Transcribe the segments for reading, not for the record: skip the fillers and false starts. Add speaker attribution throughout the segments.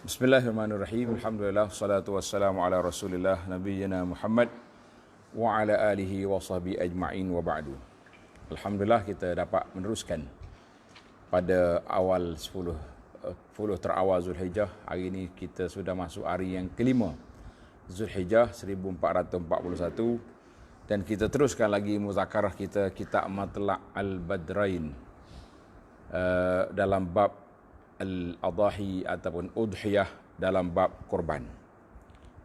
Speaker 1: Bismillahirrahmanirrahim. Alhamdulillah, salatu wassalamu ala Rasulillah nabiyyina Muhammad wa ala alihi wa sahbihi ajma'in wa ba'du. Alhamdulillah kita dapat meneruskan pada awal 10 terawal Zulhijjah. Hari ini kita sudah masuk hari yang kelima Zulhijjah 1441 dan kita teruskan lagi muzakarah kita kitab Matla' al-Badrain dalam bab al-adahi ataupun udhiyah dalam bab korban.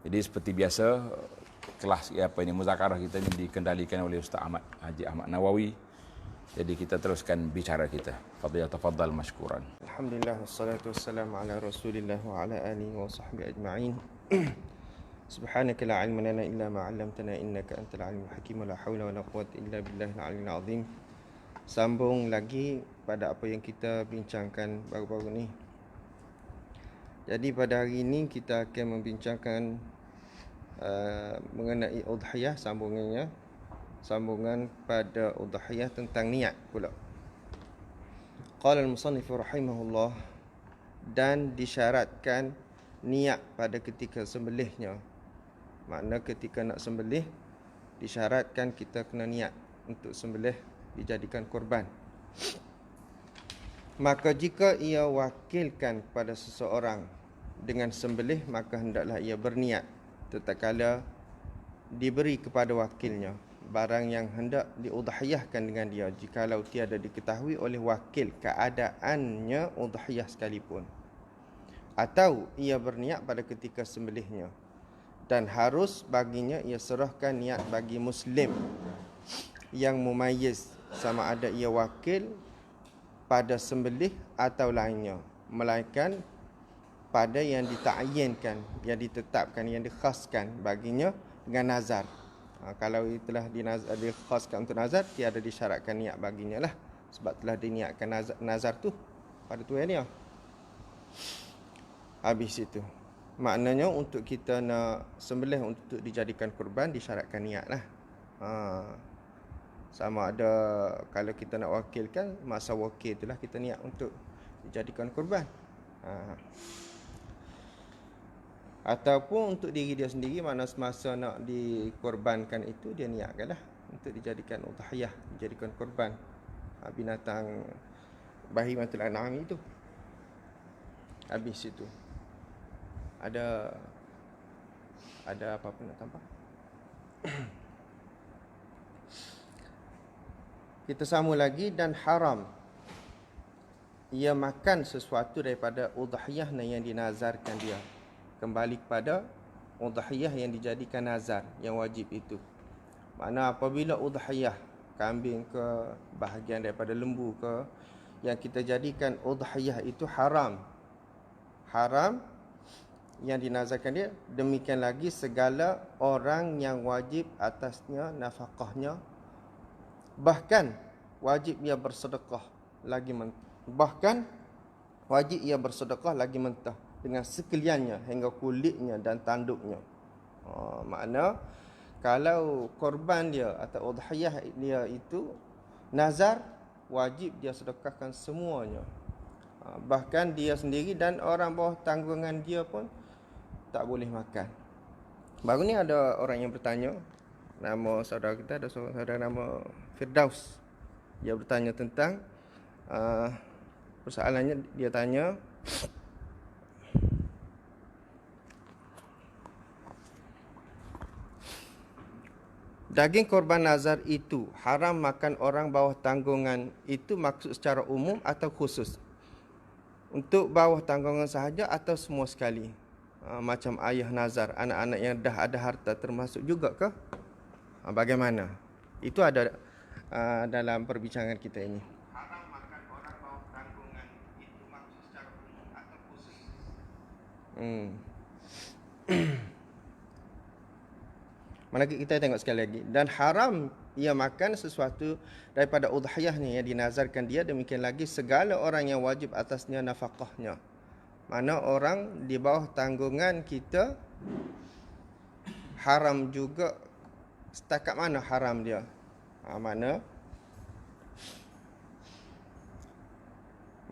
Speaker 1: Jadi seperti biasa kelas muzakarah kita ini dikendalikan oleh Ustaz Ahmad Haji Ahmad Nawawi. Jadi kita teruskan bicara kita. Tafaddal mashkuran.
Speaker 2: Alhamdulillah wassalatu wassalamu ala Rasulillah wa ala alihi wa sahbihi ajma'in. Subhanaka la ilma lana illa ma 'allamtana innaka antal alimul hakim wa la haula wa la quwwata illa billahil aliyyil azim. Sambung lagi pada apa yang kita bincangkan baru-baru ni. Jadi pada hari ini kita akan membincangkan mengenai udhiyah, sambungan pada udhiyah tentang niat pula. Qala al-musannif rahimahullah, dan disyaratkan niat pada ketika sembelihnya. Makna ketika nak sembelih disyaratkan kita kena niat untuk sembelih dijadikan korban. Maka jika ia wakilkan kepada seseorang dengan sembelih, maka hendaklah ia berniat tatkala diberi kepada wakilnya barang yang hendak diudhiyahkan dengan dia, jikalau tiada diketahui oleh wakil keadaannya udhiyah sekalipun. Atau ia berniat pada ketika sembelihnya, dan harus baginya ia serahkan niat bagi muslim yang mumayyiz, sama ada ia wakil pada sembelih atau lainnya, melainkan pada yang dita'yinkan, yang ditetapkan, yang dikhaskan baginya dengan nazar. Kalau itulah dikhaskan untuk nazar, tiada disyaratkan niat baginya lah, sebab telah diniatkan nazar tu pada tuan dia. Habis itu maknanya untuk kita nak sembelih untuk dijadikan kurban disyaratkan niat lah. Sama ada kalau kita nak wakilkan, masa wakil itulah kita niat untuk dijadikan kurban. Ataupun untuk diri dia sendiri, mana semasa nak dikorbankan itu dia niatkanlah untuk dijadikan udhiyah, dijadikan kurban binatang bahimatul an'am itu. Habis itu ada apa-apa nak tambah? Kita sambung lagi. Dan haram ia makan sesuatu daripada udhiyah yang dinazarkan dia. Kembali kepada udhiyah yang dijadikan nazar, yang wajib itu. Makna apabila udhiyah kambing ke, bahagian daripada lembu ke, yang kita jadikan udhiyah itu haram yang dinazarkan dia. Demikian lagi segala orang yang wajib atasnya nafkahnya, bahkan wajib ia bersedekah lagi mentah dengan sekaliannya hingga kulitnya dan tanduknya. Makna kalau korban dia atau udhiyah dia itu nazar, wajib dia sedekahkan semuanya. Bahkan dia sendiri dan orang bawah tanggungan dia pun tak boleh makan. Baru ni ada orang yang bertanya, nama saudara kita, ada saudara nama Firdaus. Dia bertanya tentang persoalannya, dia tanya, daging korban nazar itu haram makan orang bawah tanggungan, itu maksud secara umum atau khusus? Untuk bawah tanggungan sahaja atau semua sekali? Macam ayah nazar, anak-anak yang dah ada harta termasuk juga ke? Bagaimana? Itu ada dalam perbincangan kita ini. Haram makan orang bawah tanggungan, itu maksud secara umum atau khusus? Mana kita tengok sekali lagi. Dan haram ia makan sesuatu daripada udhiyahnya yang dinazarkan dia, demikian lagi segala orang yang wajib atasnya nafkahnya. Mana orang di bawah tanggungan kita haram juga. Setakat mana haram dia?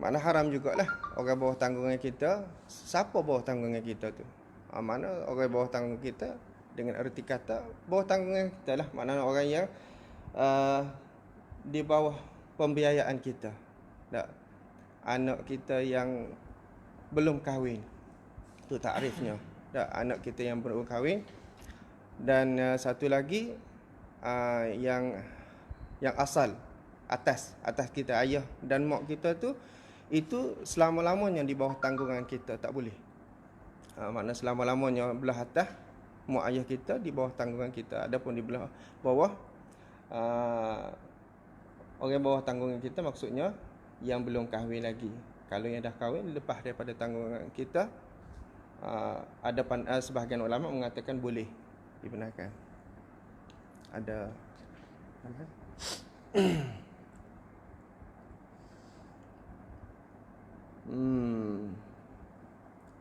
Speaker 2: Mana haram jugalah orang bawah tanggungan kita. Siapa bawah tanggungan kita tu? Mana orang bawah tanggungan kita dengan erti kata bawah tanggungan kita lah. Maknanya orang yang di bawah pembiayaan kita. Tak? Anak kita yang belum kahwin. Itu takrifnya. Tak? Anak kita yang belum kahwin. Dan satu lagi yang asal atas kita, ayah dan mak kita tu, itu selama-lamanya di bawah tanggungan kita, tak boleh. Makna selama-lamanya belah atas mak ayah kita di bawah tanggungan kita. Adapun di belah bawah orang bawah tanggungan kita maksudnya yang belum kahwin lagi. Kalau yang dah kahwin lepas daripada tanggungan kita, ada sebahagian ulama mengatakan boleh dibenarkan. Ada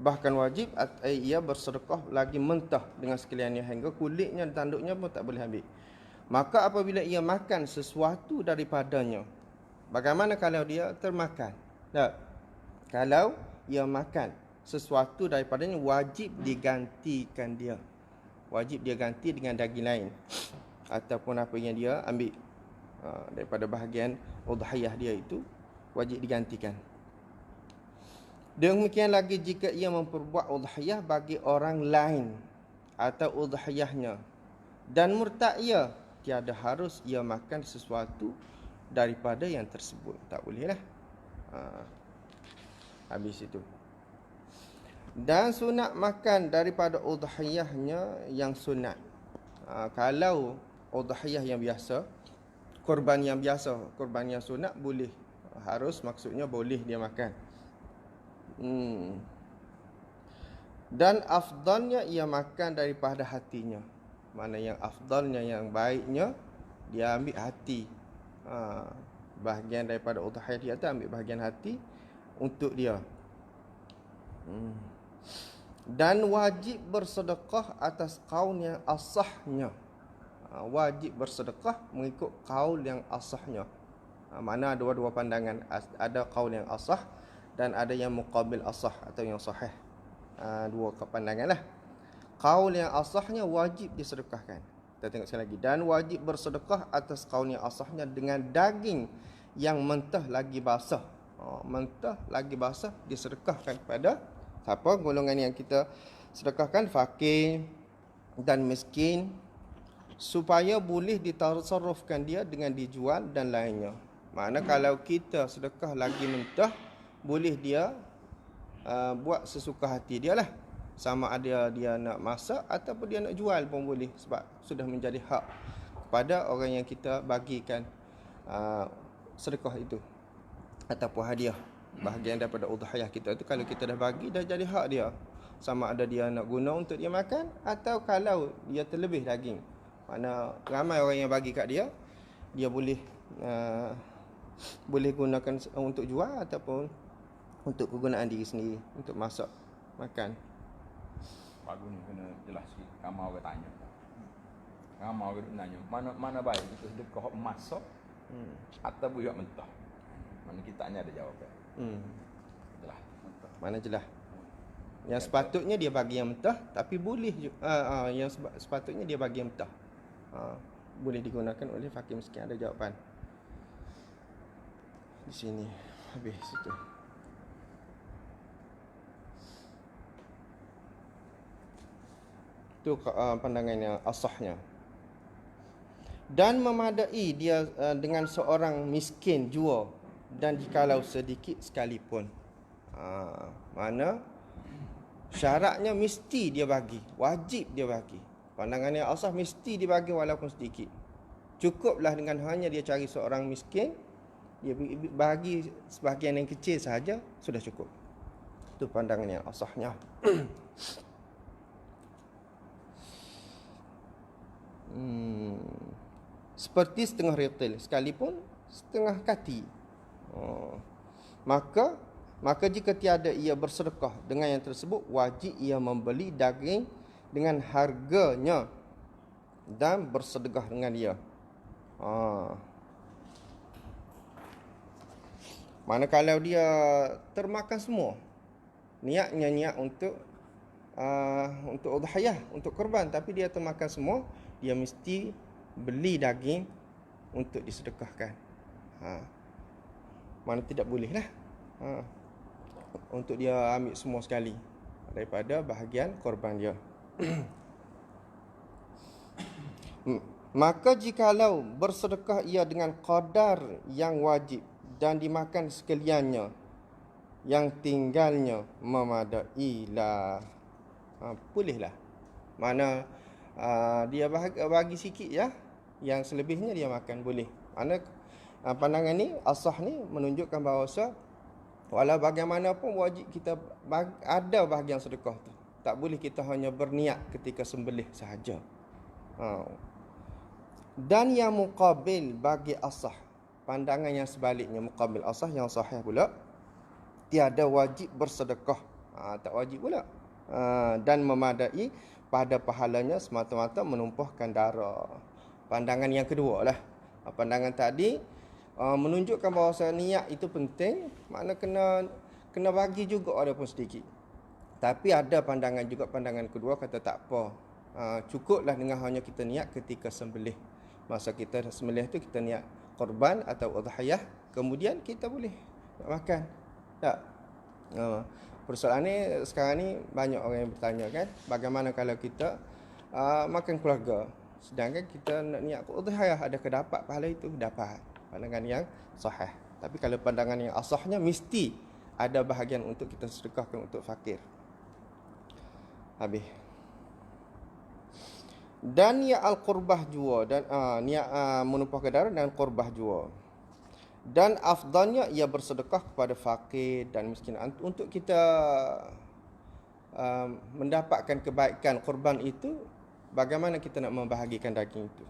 Speaker 2: bahkan wajib ia bersedekah lagi mentah dengan sekaliannya hingga kulitnya dan tanduknya pun tak boleh ambil. Maka apabila ia makan sesuatu daripadanya, bagaimana kalau dia termakan? Tak. Kalau ia makan sesuatu daripadanya, wajib digantikan dia. Wajib dia ganti dengan daging lain ataupun apa yang dia ambil daripada bahagian udhiyah dia itu, wajib digantikan. Demikian lagi jika ia memperbuat udhiyah bagi orang lain atau udhiyahnya dan murtad ia, tiada harus ia makan sesuatu daripada yang tersebut. Tak boleh lah. Habis itu. Dan sunat makan daripada udhiyahnya yang sunat. Kalau udhiyah yang biasa, korban yang biasa, korban yang sunat boleh. Harus maksudnya boleh dia makan. Dan afdalnya ia makan daripada hatinya. Mana yang afdalnya, yang baiknya, dia ambil hati. Bahagian daripada udhiyah dia tu ambil bahagian hati untuk dia. Dan wajib bersedekah atas qaul yang asahnya. Wajib bersedekah mengikut qaul yang asahnya. Mana ada dua pandangan. Ada qaul yang asah dan ada yang muqabil asah atau yang sahih. Dua pandangan lah. Qaul yang asahnya wajib disedekahkan. Kita tengok sekali lagi. Dan wajib bersedekah atas qaul yang asahnya dengan daging yang mentah lagi basah. Mentah lagi basah disedekahkan kepada siapa? Golongan yang kita sedekahkan, fakir dan miskin, supaya boleh ditasarrufkan dia dengan dijual dan lainnya. Makna kalau kita sedekah lagi mentah, boleh dia buat sesuka hati dia lah. Sama ada dia nak masak ataupun dia nak jual pun boleh, sebab sudah menjadi hak kepada orang yang kita bagikan sedekah itu ataupun hadiah. Bahagian daripada udhiyah kita tu, kalau kita dah bagi, dah jadi hak dia. Sama ada dia nak guna untuk dia makan, atau kalau dia terlebih daging, mana ramai orang yang bagi kat dia, dia boleh gunakan untuk jual ataupun untuk kegunaan diri sendiri, untuk masak, makan.
Speaker 1: Bagus ni, kena jelas sikit. Ramai orang tanya. Ramai orang nanya, mana baik itu sedekah masak atau buat mentah? Mana kita hanya ada jawapan. Jelas.
Speaker 2: Mana jelas. Yang sepatutnya dia bagi yang mentah, tapi boleh yang sepatutnya dia bagi yang mentah. Boleh digunakan oleh fakir miskin. Ada jawapan di sini. Habis situ. Itu pandangan yang asahnya. Dan memadai dia dengan seorang miskin jua, dan jikalau sedikit sekalipun. Mana syaratnya mesti dia bagi, wajib dia bagi. Pandangan yang asah mesti dibagi walaupun sedikit. Cukuplah dengan hanya dia cari seorang miskin, dia bagi sebahagian yang kecil sahaja, sudah cukup. Itu pandangan yang asahnya. Seperti setengah retil, sekalipun setengah kati. Maka jika tiada ia bersedekah dengan yang tersebut, wajib ia membeli daging dengan harganya dan bersedekah dengan dia. Mana kalau dia termakan semua, niatnya niat untuk udhiyah, untuk korban, tapi dia termakan semua, dia mesti beli daging untuk disedekahkan. Mana tidak boleh lah untuk dia ambil semua sekali daripada bahagian korban dia. Maka jikalau bersedekah ia dengan qadar yang wajib dan dimakan sekaliannya, yang tinggalnya memadailah, bolehlah. Mana dia bagi sikit ya, yang selebihnya dia makan, boleh. Mana pandangan ni, asah ni menunjukkan bahawa walau bagaimanapun wajib kita ada bahagian sedekah tu. Tak boleh kita hanya berniat ketika sembelih sahaja. Dan yang muqabil bagi asah, pandangan yang sebaliknya, muqabil asah yang sahih pula, tiada wajib bersedekah, tak wajib pula, dan memadai pada pahalanya semata-mata menumpahkan darah. Pandangan yang kedua lah. Pandangan tadi menunjukkan bahawa niat itu penting, makna kena bagi juga ada pun sedikit. Tapi ada pandangan juga, pandangan kedua kata tak apa, cukuplah dengan hanya kita niat ketika sembelih. Masa kita sembelih tu kita niat korban atau udhiyah, kemudian kita boleh nak makan. Tak? Persoalan ni sekarang ni banyak orang yang bertanya kan, bagaimana kalau kita makan keluarga, sedangkan kita nak niat udhiyah, adakah dapat pahala itu? Dapat. Pandangan yang sahih. Tapi kalau pandangan yang asahnya, mesti ada bahagian untuk kita sedekahkan untuk fakir. Habis. Dan niat al-qurbah jua, dan niat menumpahkan darah dan qurbah jua. Dan afdalnya ia bersedekah kepada fakir dan miskin. Untuk kita mendapatkan kebaikan korban itu, bagaimana kita nak membahagikan daging itu.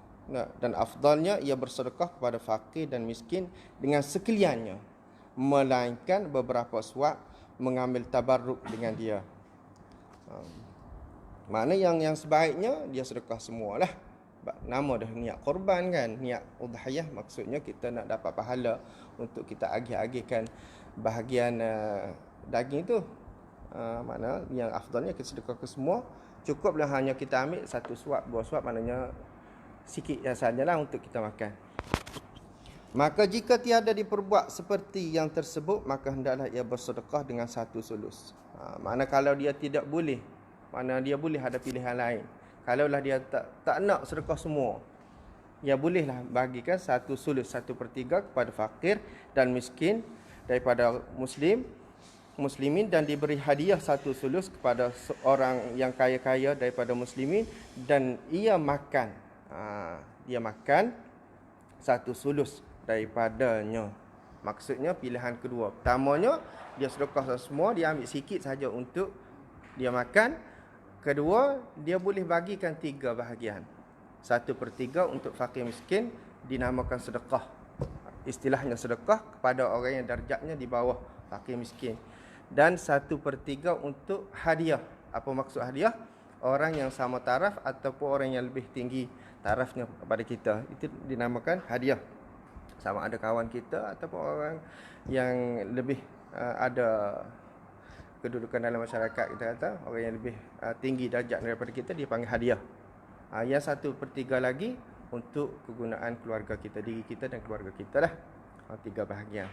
Speaker 2: Dan afdalnya ia bersedekah kepada fakir dan miskin dengan sekaliannya, melainkan beberapa suap mengambil tabarruk dengan dia. Mana yang sebaiknya dia sedekah semualah. Nama dah niat korban kan, niat udhiyah, maksudnya kita nak dapat pahala untuk kita agih-agihkan bahagian daging itu. Mana yang afdalnya kita sedekah ke semua. Cukuplah hanya kita ambil satu suap, dua suap, maknanya sikit sajalah untuk kita makan. Maka jika tiada diperbuat seperti yang tersebut, maka hendaklah ia bersedekah dengan 1/3. Mana kalau dia tidak boleh, mana dia boleh ada pilihan lain. Kalaulah dia tak nak sedekah semua, dia bolehlah bagikan 1/3, 1/3 kepada fakir dan miskin daripada muslimin, dan diberi hadiah 1/3 kepada seorang yang kaya-kaya daripada muslimin, dan ia makan, dia makan 1/3 daripadanya. Maksudnya pilihan kedua. Pertamanya dia sedekah semua, dia ambil sikit saja untuk dia makan. Kedua, dia boleh bagikan 3 bahagian. 1/3 untuk fakir miskin, dinamakan sedekah. Istilahnya sedekah kepada orang yang darjatnya di bawah fakir miskin. Dan 1/3 untuk hadiah. Apa maksud hadiah? Orang yang sama taraf ataupun orang yang lebih tinggi tarafnya kepada kita, itu dinamakan hadiah. Sama ada kawan kita ataupun orang yang lebih ada kedudukan dalam masyarakat, kita kata orang yang lebih tinggi darjat daripada kita, dia panggil hadiah. Yang 1/3 lagi untuk kegunaan keluarga kita, diri kita dan keluarga kita lah. 3 bahagian.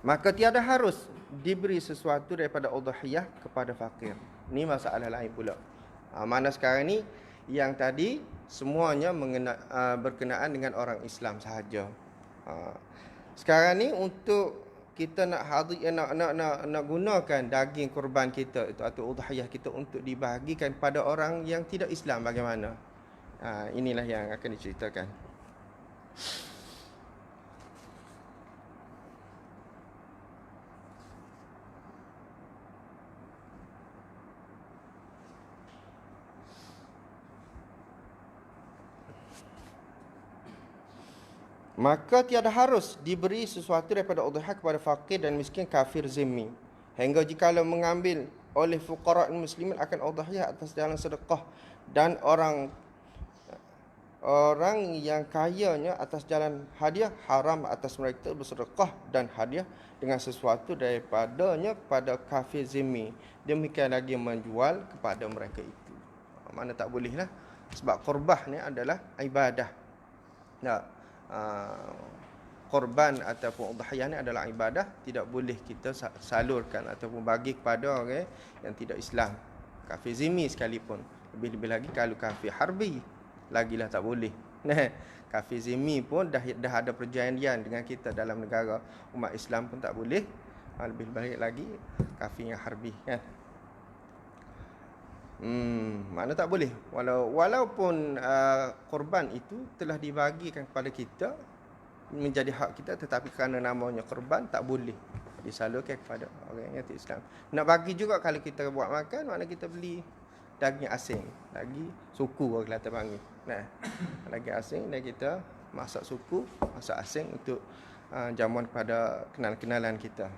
Speaker 2: Maka tiada harus diberi sesuatu daripada udhiyah kepada fakir. Ini masalah lain pula. Mana sekarang ni yang tadi semuanya berkenaan dengan orang Islam sahaja. Sekarang ni untuk kita nak gunakan daging kurban kita itu atau udhiyah kita untuk dibahagikan pada orang yang tidak Islam, bagaimana? Inilah yang akan diceritakan. Maka tiada harus diberi sesuatu daripada udhiyah kepada fakir dan miskin kafir zimmi. Hingga jikalau mengambil oleh fuqara muslimin akan udhiyah atas jalan sedekah, dan orang orang yang kayanya atas jalan hadiah, haram atas mereka bersedekah dan hadiah dengan sesuatu daripadanya kepada kafir zimmi. Demikian lagi menjual kepada mereka itu. Mana tak boleh lah. Sebab qurbah ni adalah ibadah. Tak. Korban ataupun udhiyah ni adalah ibadah. Tidak boleh kita salurkan ataupun bagi kepada orang yang tidak Islam. Kafir zimmi sekalipun. Lebih-lebih lagi kalau kafir harbi, lagilah tak boleh. Nah, kafir zimmi pun dah ada perjanjian dengan kita dalam negara umat Islam pun tak boleh. Lebih baik lagi kafir yang harbi, kan. Mana tak boleh. Walaupun korban itu telah dibagikan kepada kita menjadi hak kita, tetapi kerana namanya korban tak boleh disalurkan kepada orang yang tidak Islam. Nak bagi juga kalau kita buat makan, mana kita beli daging asing, daging suku orang Kelantan panggil. Nah, daging asing dan kita masak suku, masak asing untuk jamuan kepada kenalan-kenalan kita.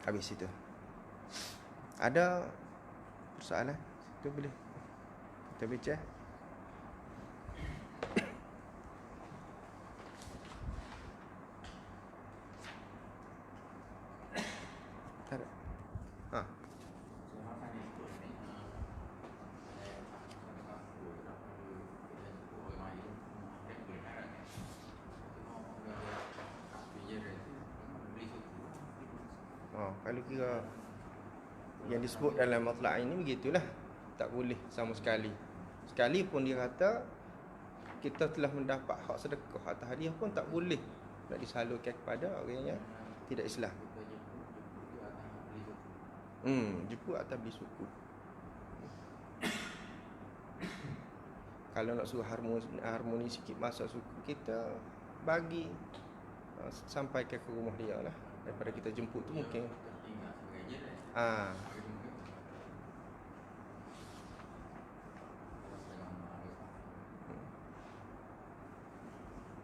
Speaker 2: Habis itu. Ada persoalan? Itu boleh kita bincang. Tak ada. Kalau kira yang disebut dalam matlak ini begitulah. Tak boleh sama sekali. Sekalipun dia kata kita telah mendapat hak sedekah atau hadiah pun tak boleh nak disalurkan kepada orang yang tidak Islam. Jeput atau beli suku. Kalau nak suruh harmoni sikit masa suku kita, bagi sampai ke rumah dia lah. Daripada kita jemput tu mungkin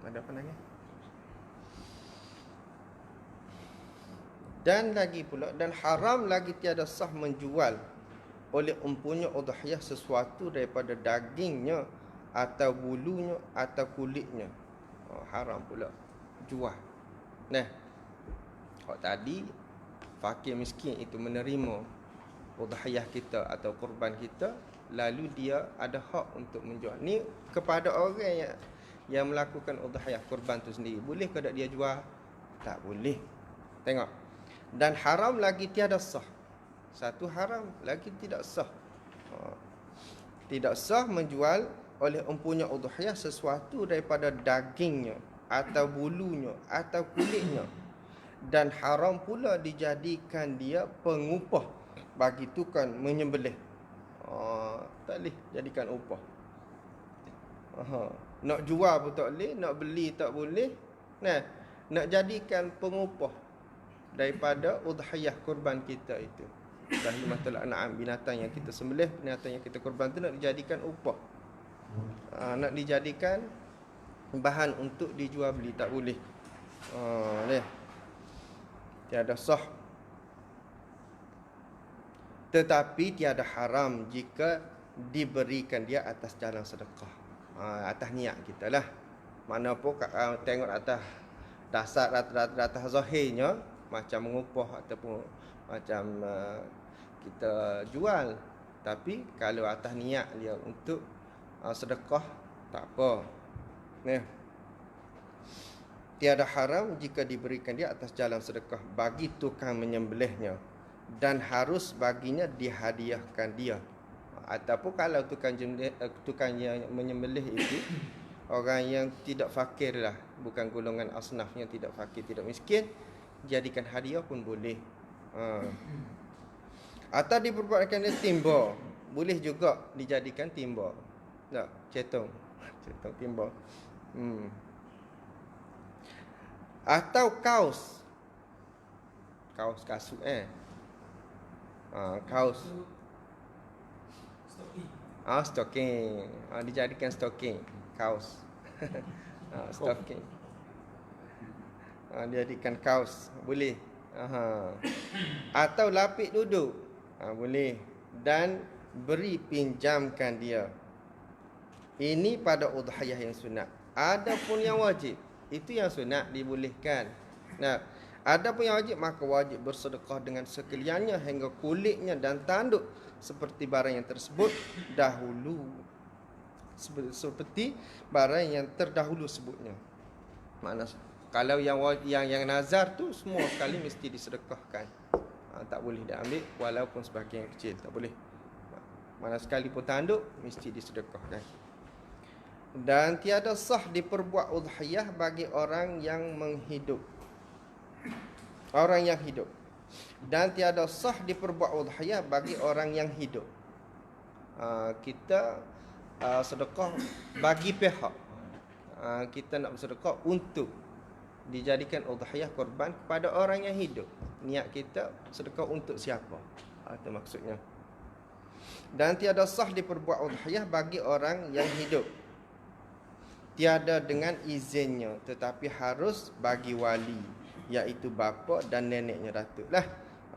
Speaker 2: ada apa lagi? Dan lagi pula, dan haram lagi tiada sah menjual oleh empunya udhiyah sesuatu daripada dagingnya atau bulunya atau kulitnya. Haram pula jual. Nah, kalau tadi fakir miskin itu menerima udhiyah kita atau kurban kita, lalu dia ada hak untuk menjual. Ni kepada orang yang melakukan udhiyah kurban tu sendiri. Boleh ke tak dia jual? Tak boleh. Tengok. Dan haram lagi tiada sah. Satu haram lagi tidak sah. Tidak sah menjual oleh empunya udhiyah sesuatu daripada dagingnya atau bulunya atau kulitnya. Dan haram pula dijadikan dia pengupah bagi tukang menyembelih. Tak boleh jadikan upah. Nak jual pun tak boleh, nak beli tak boleh. Nah, nak jadikan pengupah daripada udhiyah kurban kita itu. Bahimatul an'am, binatang yang kita sembelih, binatang yang kita kurban tu nak dijadikan upah. Nak dijadikan bahan untuk dijual beli tak boleh. Tiada sah. Tetapi tiada haram jika diberikan dia atas jalan sedekah. Atas niat kita lah. Mana pun tengok atas dasar rata-rata zahirnya macam mengupah ataupun macam kita jual. Tapi kalau atas niat dia untuk sedekah, tak apa. Tiada haram jika diberikan dia atas jalan sedekah bagi tukang menyembelihnya, dan harus baginya dihadiahkan dia. Ataupun kalau tukang yang menyembelih itu orang yang tidak fakir lah, bukan golongan asnaf yang tidak fakir, tidak miskin, jadikan hadiah pun boleh. Atau diperbuatkan dia timba, boleh juga dijadikan timba. Tak, cetong timba. Atau kaos kasut kaos stocking. Dijadikan stocking, kaos. Stocking. Dijadikan kaos, boleh. Atau lapik duduk, boleh. Dan beri pinjamkan dia. Ini pada udhiyah yang sunat. Ada pun yang wajib, itu yang sunat dibolehkan. Nah, ada pun yang wajib, maka wajib bersedekah dengan sekaliannya hingga kulitnya dan tanduk seperti barang yang tersebut dahulu. Seperti barang yang terdahulu sebutnya. Makna kalau yang nazar tu semua sekali mesti disedekahkan. Tak boleh dah ambil walaupun sebahagian kecil, tak boleh. Mana sekali pun tanduk mesti disedekahkan. Dan tiada sah diperbuat udhiyah bagi orang yang menghidup. Orang yang hidup. Dan tiada sah diperbuat udhiyah bagi orang yang hidup. Kita sedekah bagi pihak. Kita nak bersedekah untuk dijadikan udhiyah korban kepada orang yang hidup. Niat kita sedekah untuk siapa? Itu maksudnya. Dan tiada sah diperbuat udhiyah bagi orang yang hidup, tiada dengan izinnya, tetapi harus bagi wali, iaitu bapa dan neneknya datuk lah.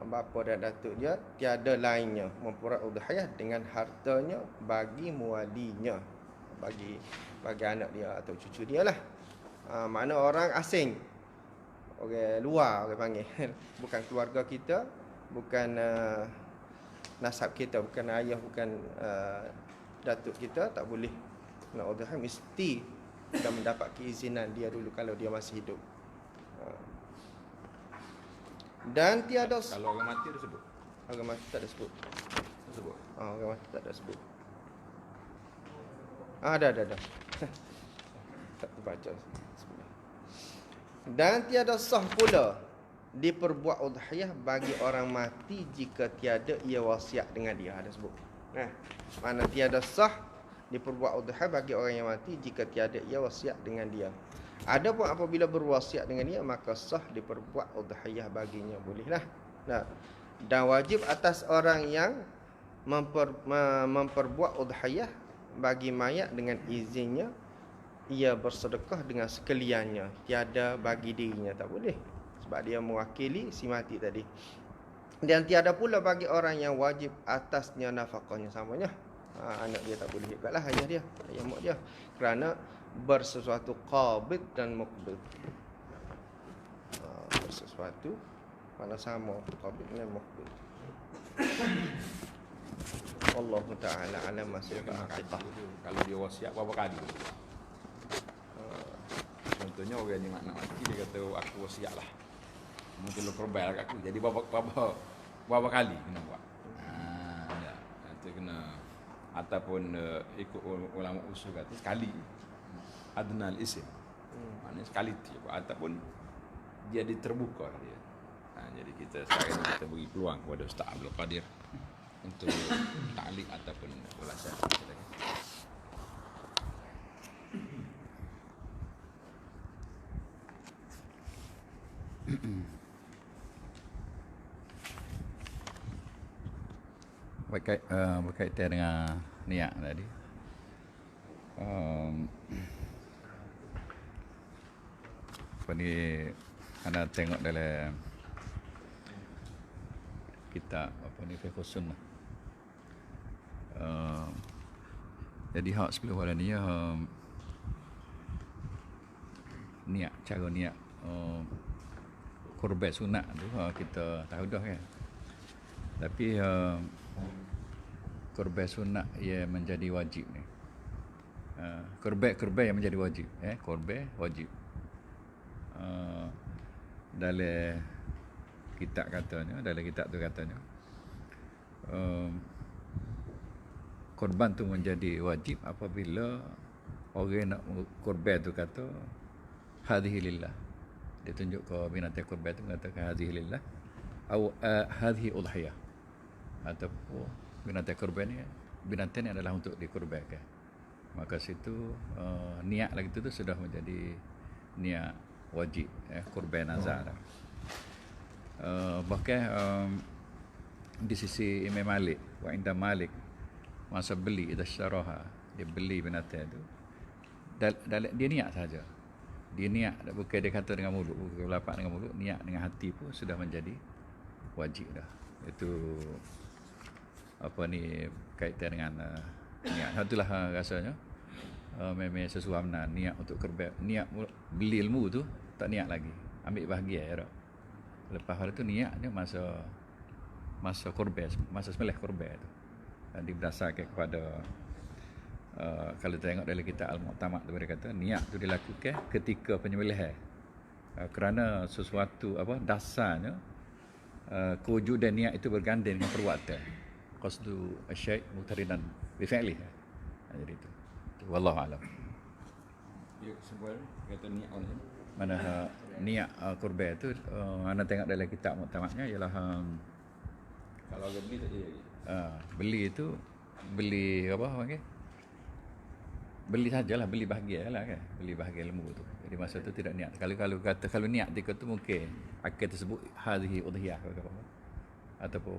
Speaker 2: Bapa dan datuk dia, tiada lainnya memperbuat udhiyah dengan hartanya bagi muwalinya, bagi anak dia atau cucu dia lah. Mana orang asing, orang luar orang panggil, bukan keluarga kita, bukan nasab kita, bukan ayah, bukan datuk kita, tak boleh nak udhiyah. Mesti kita mendapat keizinan dia dulu kalau dia masih hidup. Dan tiada
Speaker 1: Kalau orang mati tu sebut.
Speaker 2: Orang mati tak ada sebut.
Speaker 1: Sebut.
Speaker 2: Orang mati tak ada sebut. Ada. Tak terbaca. Dan tiada sah pula diperbuat udhiyah bagi orang mati jika tiada ia wasiat dengan dia. Ada sebut. Mana tiada sah diperbuat udhiyah bagi orang yang mati jika tiada ia wasiat dengan dia. Adapun apabila berwasiat dengan dia, maka sah diperbuat udhiyah baginya. Bolehlah. Dan wajib atas orang yang memperbuat udhiyah bagi mayat dengan izinnya, ia bersedekah dengan sekaliannya, tiada bagi dirinya, tak boleh, sebab dia mewakili si mati tadi. Dan tiada pula bagi orang yang wajib atasnya nafkahnya, samanya anak dia tak boleh ikutlah ayah dia, ayah mak dia, kerana bersesuatu qabid dan muqbid. Bersesuatu mana sama qabid dan muqbid. Allah Ta'ala alam masih aqiqah.
Speaker 1: Kalau dia wasiat berapa kali? Contohnya orang ni nak mati, dia kata aku wasiat lah, mungkin lo korban kat aku, jadi berapa kali kena buat. Ya, itu kena, ataupun ikut ulama usul kata sekali adnal isim, maknanya sekali dia buat, ataupun dia diterbuka dia. Jadi kita sekarang kita beri peluang kepada Ustaz Abdul Qadir untuk ta'liq ataupun ulasan.
Speaker 3: Berkaitan dengan niat tadi, apa ni, anda tengok dalam kitab apa ni, Fiqh Sunnah. Jadi hak sebelum pada ni niat, cara niat korban sunat tu kita tahu dah kan. Tapi korban sunat ia menjadi wajib ni. Korban yang menjadi wajib, korban wajib. Dalam kitab katanya, dalam kitab tu katanya, korban tu menjadi wajib apabila orang nak korban tu kata hadhihi lillah. Dia tunjuk ke binatang korban tu mengatakan hadhihi lillah atau hadhihi udhiyah, ataupun binatang korban ni, binatang ni adalah untuk dikorbankan. Maka situ niat lagi tu sudah menjadi niat wajib, korban nazar. Bahkan di sisi Imam Malik, wa inda Malik, masa beli idza syaraha, dia beli binatang tu, dia niat saja. Dia niat, bukan dia kata dengan mulut, bukan berlapak dengan mulut, niat dengan hati pun sudah menjadi wajib dah. Itu apa ni, kaitan dengan niat. Itulah rasanya memang sesuai niat untuk korban, niat beli ilmu tu tak niat lagi, ambil bahagia ya tak. Lepas hari tu niatnya masa korban, masa sembelih korban tu. Dan berdasarkan kepada kalau tengok dalam kitab Al-Mu'tamad tu dia kata niat tu dilakukan ketika penyembelihan. Kerana sesuatu dasarnya kewujudan niat itu berganding dengan perbuatan. Qasdu asyai' muqtarinan bi fi'lih. Jadi itu. Wallahu alam.
Speaker 1: Dia sebut kata niat orang ni.
Speaker 3: Mana niat korban tu ana tengok dalam kitab Mu'tamadnya ialah
Speaker 1: Kalau dia beli tak jadi lagi.
Speaker 3: beli itu beli apa panggil? Beli sajalah, beli bahagia lah kan. Beli bahagia lembu tu. Jadi masa tu tidak niat. Kalau niat ketika tu mungkin akad tersebut hadhihi udhiyah ke apa. Ataupun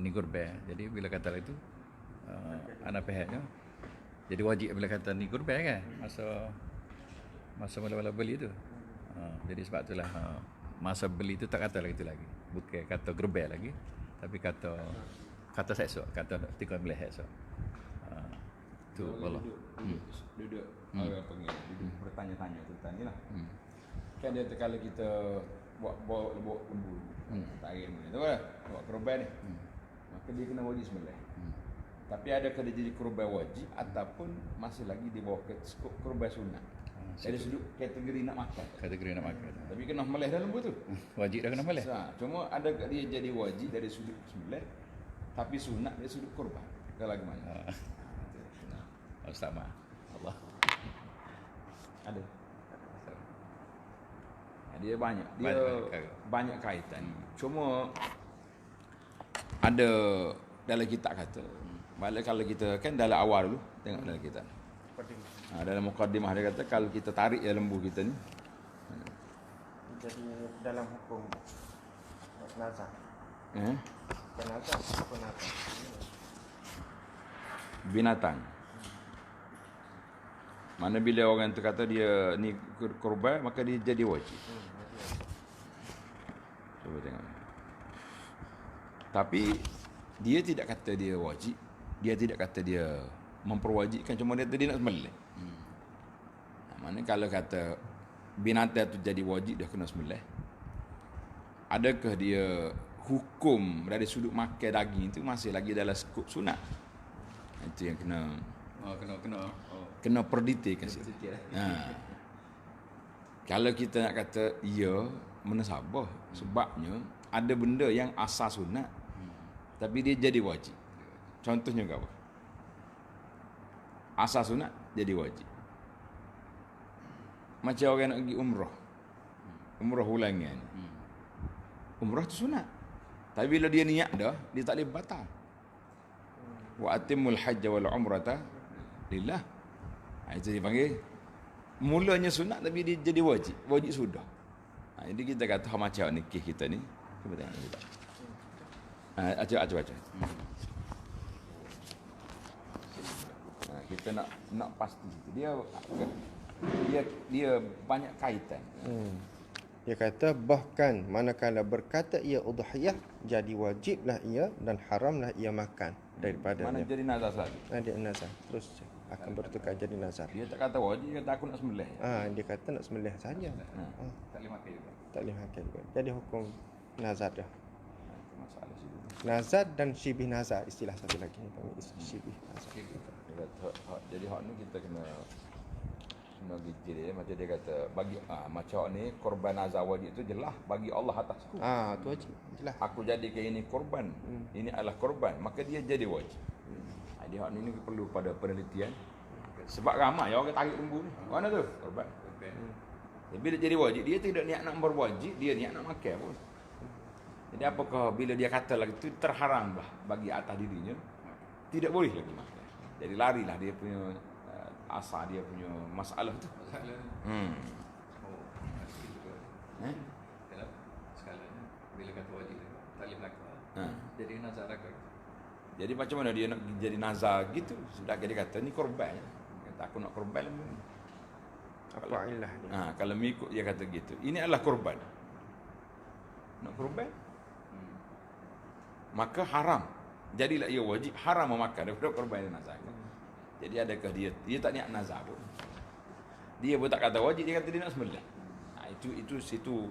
Speaker 3: ni kurban. Jadi bila kata itu anak pihaknya jadi wajib bila kata ni kurban kan. Masa mula-mula beli tu. Jadi sebab itulah masa beli tu tak kata lagi tu lagi. Bukan kata kurban lagi, tapi kata esok, kata tikar melih esok. Tu wallah.
Speaker 1: Duduk orang panggil, duduk bertanya-tanya tentang ni lah. Kan dia kalau kita bawa lembu, tarik lembu tu lah, bawa korban ni. Maka dia kena wajib sembelih. Tapi adakah dia jadi korban wajib ataupun masih lagi di bawah korban sunat? Dari sudut kategori nak makan.
Speaker 3: Kategori nak makan.
Speaker 1: Tapi kena melih dah lembu tu.
Speaker 3: Wajib dah kena melih.
Speaker 1: Cuma adakah dia jadi wajib dari sudut sembelih tapi sunat dari sudut korban? Kalau gimana?
Speaker 3: Ustaz Mak. Allah.
Speaker 1: Ada. Dia banyak banyak kaitan. Cuma ada dalam kitab kata, balik kalau kita kan dalam awal dulu tengok dalam kitab. Dalam muqaddimah dia kata kalau kita tarik lembu kita ni
Speaker 2: Jadi dalam hukum nazar. Nazar apa nazar?
Speaker 1: Binatang. Mana bila orang tu kata dia ni korban, maka dia jadi wajib. Cuba tengok. Tapi dia tidak kata dia wajib, dia tidak kata dia memperwajibkan, cuma dia nak sembelih. Mana kalau kata binatang tu jadi wajib dia kena sembelih. Adakah dia hukum dari sudut makan daging tu masih lagi dalam skop sunat? Itu yang kena perdetailkan sikit. Kalau kita nak kata ya menasabah, sebabnya ada benda yang asas sunat tapi dia jadi wajib. Contohnya apa? Asas sunat jadi wajib. Macam orang nak pergi umrah ulangan. Umrah tu sunat. Tapi bila dia niat dah, dia tak boleh batal. Wa atimul hajj wal umrata lillah. Itu dipanggil mulanya sunat tapi dia jadi wajib. Wajib sudah. Jadi kita kata macam ni kes kita ni. Cuba tengok kita. Baca. Kita nak pasti dia banyak kaitan.
Speaker 2: Dia kata bahkan manakala berkata ia udhiyah, jadi wajiblah ia dan haramlah ia makan daripadanya.
Speaker 1: Mana jadi nazar lagi?
Speaker 2: Dia nazar. Terus akan bertukar jadi nazar.
Speaker 1: Dia tak kata wajib, dia kata aku nak sembelih.
Speaker 2: Dia kata nak sembelih saja.
Speaker 3: Tak boleh makan juga.
Speaker 2: Tak boleh makan juga. Jadi hukum nazar dah.
Speaker 1: Itu masalah situ.
Speaker 2: Nazar dan syibih nazar, istilah satu lagi ni panggil syibih nazar.
Speaker 1: Jadi hak ni kita kena gigit dia, macam dia kata bagi macam ni korban nazar wajib tu jelas bagi Allah atasku.
Speaker 2: Tu wajib jelas.
Speaker 1: Aku jadikan ini korban. Ini adalah korban, maka dia jadi wajib. Dia hak ni perlu pada penelitian. Sebab ramai orang tarik lembu ni. Mana tu? Korban. Bila jadi wajib, dia tidak niat nak berwajib, dia niat nak makan pun. Jadi apakah bila dia kata lagi tu terharam lah bagi atas dirinya, tidak boleh lagi makan. Jadi larilah dia punya asal dia punya masalah tu.
Speaker 3: Skalanya bila kata wajib tak boleh belakang. Jadi nazar agak.
Speaker 1: Jadi macam mana dia nak jadi nazar gitu? Sudah dia kata ni korban. Kata aku nak korban lembu ni.
Speaker 2: Apa ilah dia?
Speaker 1: Kalau mengikut dia kata gitu. Ini adalah korban. Nak korban? Maka haram. Jadilah ia wajib haram memakan daripada korban yang nazar. Jadi adakah dia tak niat nazar pun. Dia pun tak kata wajib, dia kata dia nak sembelih. Itu situ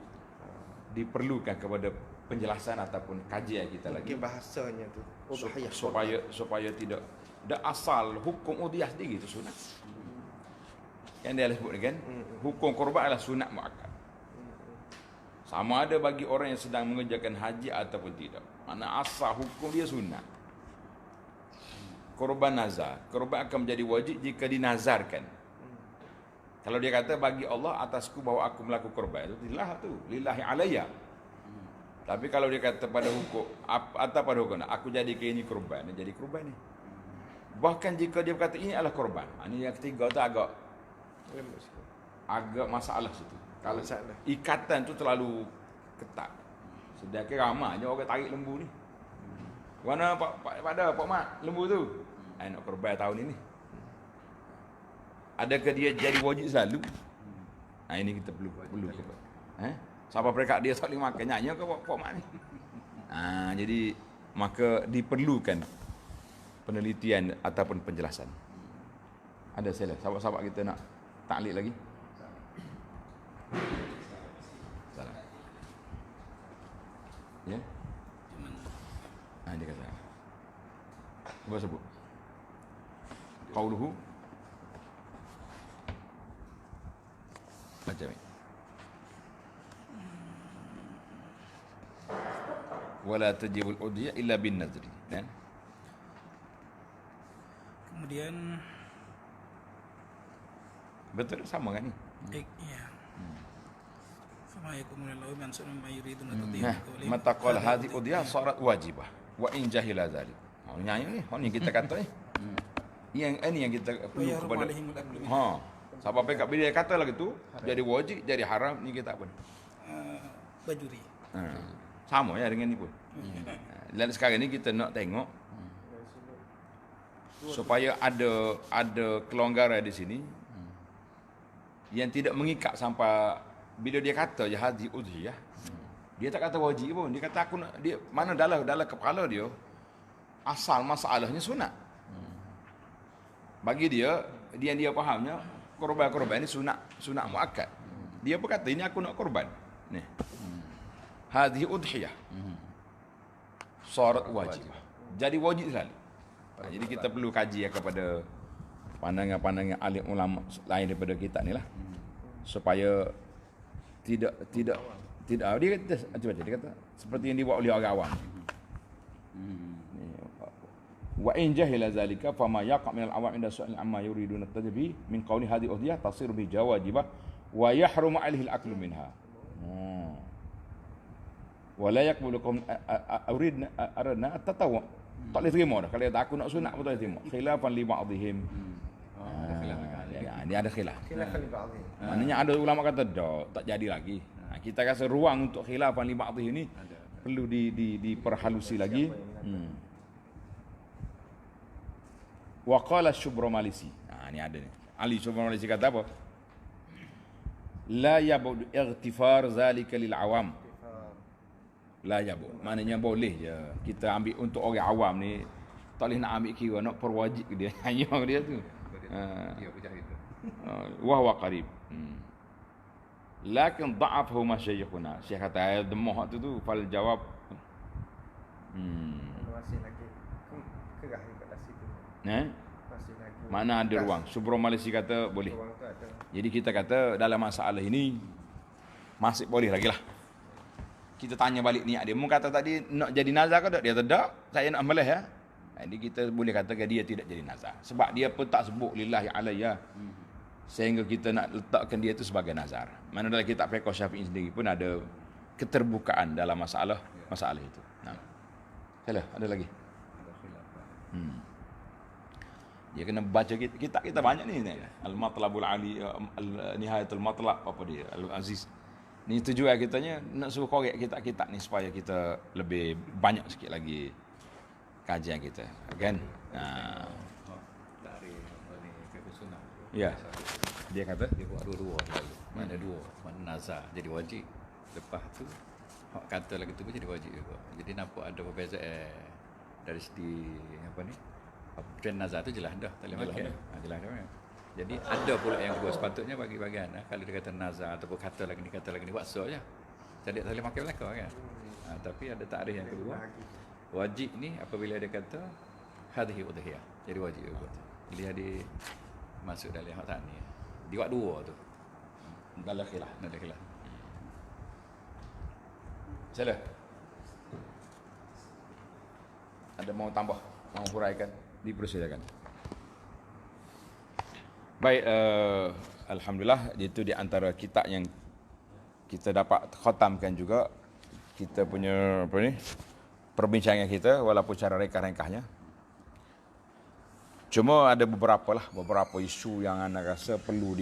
Speaker 1: diperlukan kepada penjelasan ataupun kajian kita lagi.
Speaker 2: Mungkin bahasanya tu
Speaker 1: Supaya tidak asal hukum udhiyah sendiri itu sunat. Yang dia sebut kan, hukum korban adalah sunat muakkad. Sama ada bagi orang yang sedang mengerjakan haji ataupun tidak. Mana asal hukum dia sunat. Korban nazar, korban akan menjadi wajib jika dinazarkan. Kalau dia kata bagi Allah atasku bahawa aku melakukan korban, itu lillahi alayya. Tapi kalau dia kata pada hukum atau pada hukum, aku jadikan ini korban, dia jadi korban ni. Bahkan jika dia berkata ini adalah korban, ini yang ketiga tu agak masalah situ. Kalau ikatan tu terlalu ketat. Sedangkan ramai je orang tarik lembu ni. Mana Pak Mat lembu tu? Nak korban tahun ini. Adakah dia jadi wajib selalu? Ini kita perlu siapa mereka dia tak boleh makan nyanyi ke Pak Mat ni? Jadi maka diperlukan penelitian ataupun penjelasan. Ada salah sahabat-sahabat kita nak taklid lagi? Salah. Ya? Dia kata. Cuba sebut. Qauluhu macam ni. Wala tajibul udhiyah illa bin nadri. Kan?
Speaker 4: Kemudian
Speaker 1: Betul sama kan ni?
Speaker 4: ya. Sama ya kemudian lalu mansur mayuridu
Speaker 1: Nah, mata qala hadhi udhiyah sarat wajibah wa in jahila zalik. Nyanyi ni, ni kita kata ni. Yang ini yang kita perlu kepada. Siapa pekak bila dia kata lagi tu jadi wajib, jadi haram ni kita apa?
Speaker 4: Bajuri.
Speaker 1: Sama ya dengan ni pun. Dan sekarang ni kita nak tengok supaya ada kelonggaran di sini yang tidak mengikat sampai bila dia kata je hadhi udhiyah. Dia tak kata wajib pun, dia kata aku nak, dia mana dalam kepala dia asal masalahnya sunat. Bagi dia fahamnya korban-korban ini sunat muakkad. Dia pun kata ini aku nak korban. Ni. Hadhi udhiyah. Sarat wajib. Jadi wajib selalu. Jadi kita perlu kaji kepada pandangan-pandangan alim ulama lain daripada kita ni lah. Supaya tidak dia kata seperti yang dibuat oleh orang awam. Wa in jahila zalika fama yaqa' min al-awam inda su'al amma yuriduna at-tajbi min qawli hadhihi udhiyah tasir bi jawajibah wa yahrumu 'alaihi al-aklu minha. Wa la yaqbulukum aradna at-tatawwu. Tak boleh terima dah kalau aku nak sunat pun tak boleh terima. Khilafan li ba'dihim. Dia ada khilaf. Maknanya ada ulama kata tak jadi lagi. Kita rasa ruang untuk khilafan li ba'dih ini perlu diperhalusi lagi. Wa qala Syubromalisi. Ni ada ni. Ali Syubromalisi kata apa? La yabud ightifar zalika lil awam. La yabud. Maknanya boleh je kita ambil untuk orang awam ni, tak boleh nak ambil kira nak perwajib dia hanya dia tu.
Speaker 3: Dia berjahit tu.
Speaker 1: Wa huwa qarib. Lakin dha'afahu masyayikhuna. Syekh kata demah tu fal jawab.
Speaker 2: Masih lagi kerah pada situ. Masih lagi.
Speaker 1: Mana ada ruang. Subromalisi kata boleh. Jadi kita kata dalam masalah ini masih boleh lagi lah. Kita tanya balik niat dia. Mu kata tadi nak jadi nazar ke tak? Dia tidak. Saya nak melih ya. Jadi kita boleh katakan dia tidak jadi nazar. Sebab dia pun tak sebut lillahi alayya. Sehingga kita nak letakkan dia itu sebagai nazar. Mana dalam kitab fiqh Syafi'i sendiri pun ada keterbukaan dalam masalah itu. Nah. Salah, ada lagi. Dia kena baca kita banyak ni. Al-Matlabul Ali, Nihayatul Matlab apa dia, Al-Aziz. Ni tujuan kitanya nak suruh korek kitab-kitab ni supaya kita lebih banyak sikit lagi kajian kita. Kan?
Speaker 3: Dari ni fiqh sunnah.
Speaker 1: Ya. Dia kata
Speaker 3: Dia buat dua-dua selalu. Mana dua, mana nazar jadi wajib. Lepas tu hak kata lagi tu pun jadi wajib juga. Jadi nampak ada perbezaan dari segi apa ni? Trend nazar tu jelas dah, tak boleh makan. Jelas dah. Jadi ada pula yang kedua, sepatutnya bagi bagian kalau dia kata nazar ataupun kata lagi ni waksa je. Jadi tak boleh makan belaka kan. Tapi ada takrif yang kedua. Wajib ni apabila dia kata hadhihi udhiyah. Jadi wajib juga. Dia masuk dalam hak tani. Di waktu dua tu.
Speaker 1: Dalam khilaf. Sila. Ada mau tambah, mau huraikan, dipersilakan. Baik, alhamdulillah itu di antara kitab yang kita dapat khatamkan juga kita punya perbincangan kita walaupun cara ringkas-ringkasnya. Cuma ada beberapa isu yang anda rasa perlu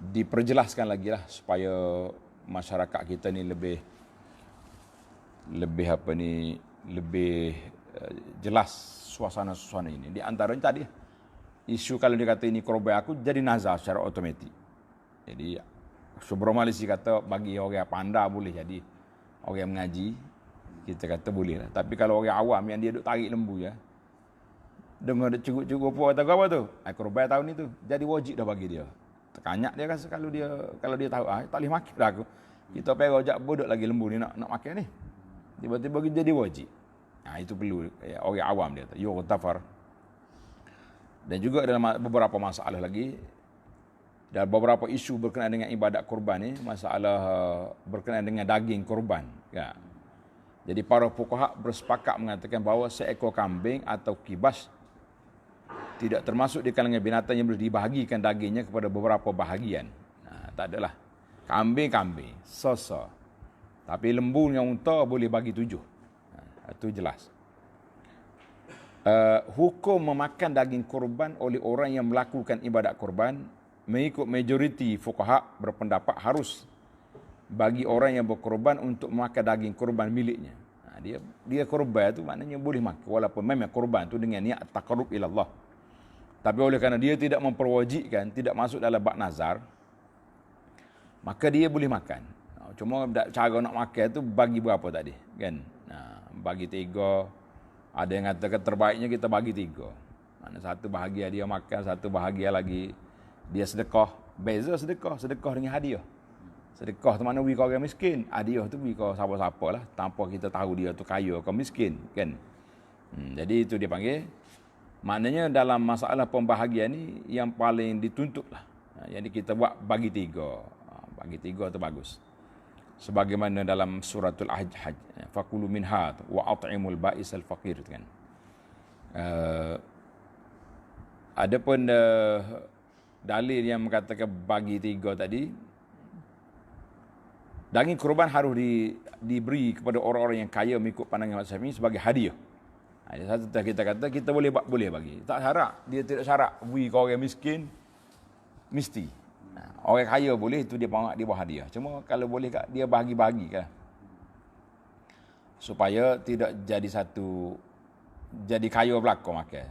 Speaker 1: diperjelaskan lagi lah supaya masyarakat kita ni lebih jelas suasana ini. Di antaranya tadi isu kalau dia kata ini korban aku jadi nazar secara automatik. Jadi Subro Malaysia kata bagi orang pandai boleh jadi orang mengaji kita kata boleh lah. Tapi kalau orang awam yang dia duk tarik lembu ya, dengar dia cukup apa atau apa tu, korban tahun ni tu jadi wajib dah bagi dia. Terkanyak dia rasa kalau dia tahu tak boleh makan dah aku. Kita pergi ojak bodoh lagi lembu ni nak makan ni. Tiba-tiba jadi wajib. Itu perlu orang awam dia kata. Yughfar. Dan juga dalam beberapa masalah lagi, dan beberapa isu berkenaan dengan ibadat korban ni, masalah berkenaan dengan daging korban. Ya. Jadi para fuqaha bersepakat mengatakan bahawa seekor kambing atau kibas tidak termasuk di kalangan binatang yang boleh dibahagikan dagingnya kepada beberapa bahagian. Tak adalah. Kambing, sosa. Tapi lembu yang unta boleh bagi 7. Itu jelas. Hukum memakan daging korban oleh orang yang melakukan ibadat korban mengikut majoriti fuqaha berpendapat harus bagi orang yang berkorban untuk memakan daging korban miliknya. Dia korban itu maknanya boleh makan walaupun memang korban itu dengan niat taqarrub ila Allah. Tapi oleh kerana dia tidak memperwajibkan, tidak masuk dalam bab nazar, maka dia boleh makan. Cuma cara nak makan tu bagi berapa tadi, kan? Bagi 3. Ada yang katakan terbaiknya kita bagi 3. Mana satu bahagia dia makan, satu bahagia lagi dia sedekah. Beza sedekah dengan hadiah. Sedekah tu mana bagi orang miskin, hadiah tu bagi siapa-siapa lah tanpa kita tahu dia tu kaya atau miskin, kan? Jadi itu dia panggil. Maknanya dalam masalah pembahagian ni yang paling dituntut lah. Jadi kita buat bagi 3. Bagi 3 tu bagus. Sebagaimana dalam suratul Hajj, fakulu minha wa at'imul ba'isal faqir kan. Adapun dalil yang mengatakan bagi 3 tadi, daging kurban harus diberi kepada orang-orang yang kaya mengikut pandangan mazhab ini sebagai hadiah. Satu kita kata kita boleh bagi. Tak syarat, dia tidak syarat beri ke orang miskin mesti. Orang kaya boleh, itu dia buat hadiah. Cuma kalau boleh dia bahagi-bahagi kan. Supaya tidak jadi kaya belaka makan.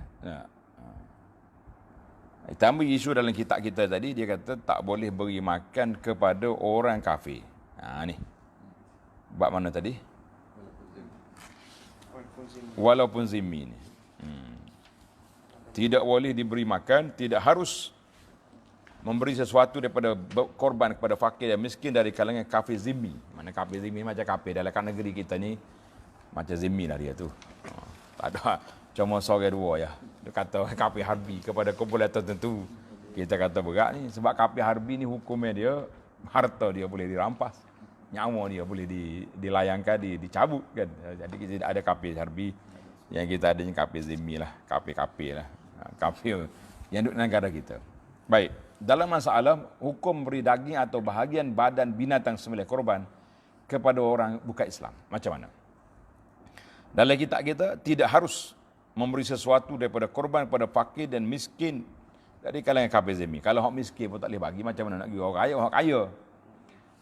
Speaker 1: Tambah isu dalam kitab kita tadi, dia kata tak boleh beri makan kepada orang kafir. Ni. Bab mana tadi? Walaupun zimmi ni. Tidak boleh diberi makan, tidak harus memberi sesuatu daripada korban kepada fakir dan miskin dari kalangan kafir zimmi. Mana kafir zimmi macam kafir dalam negeri kita ni macam zimmi lah dia tu. Tak ada cuma seorang dua ya. Dia kata kafir harbi kepada kumpulan tertentu. Kita kata berat ni sebab kafir harbi ni hukumnya dia harta dia boleh dirampas. Nyawa dia boleh dilayangkan, dicabut kan. Jadi kita tidak ada kafir harbi. Yang kita adanya kafir zimmi lah, kafir lah. Kafir yang duduk dalam negara kita. Baik. Dalam masalah hukum beri daging atau bahagian badan binatang sembelih korban kepada orang bukan Islam. Macam mana? Dalam kitab kita tidak harus memberi sesuatu daripada korban kepada fakir dan miskin dari kalangan kafir zimmi. Kalau orang miskin pun tak boleh bagi, macam mana nak bagi orang kaya?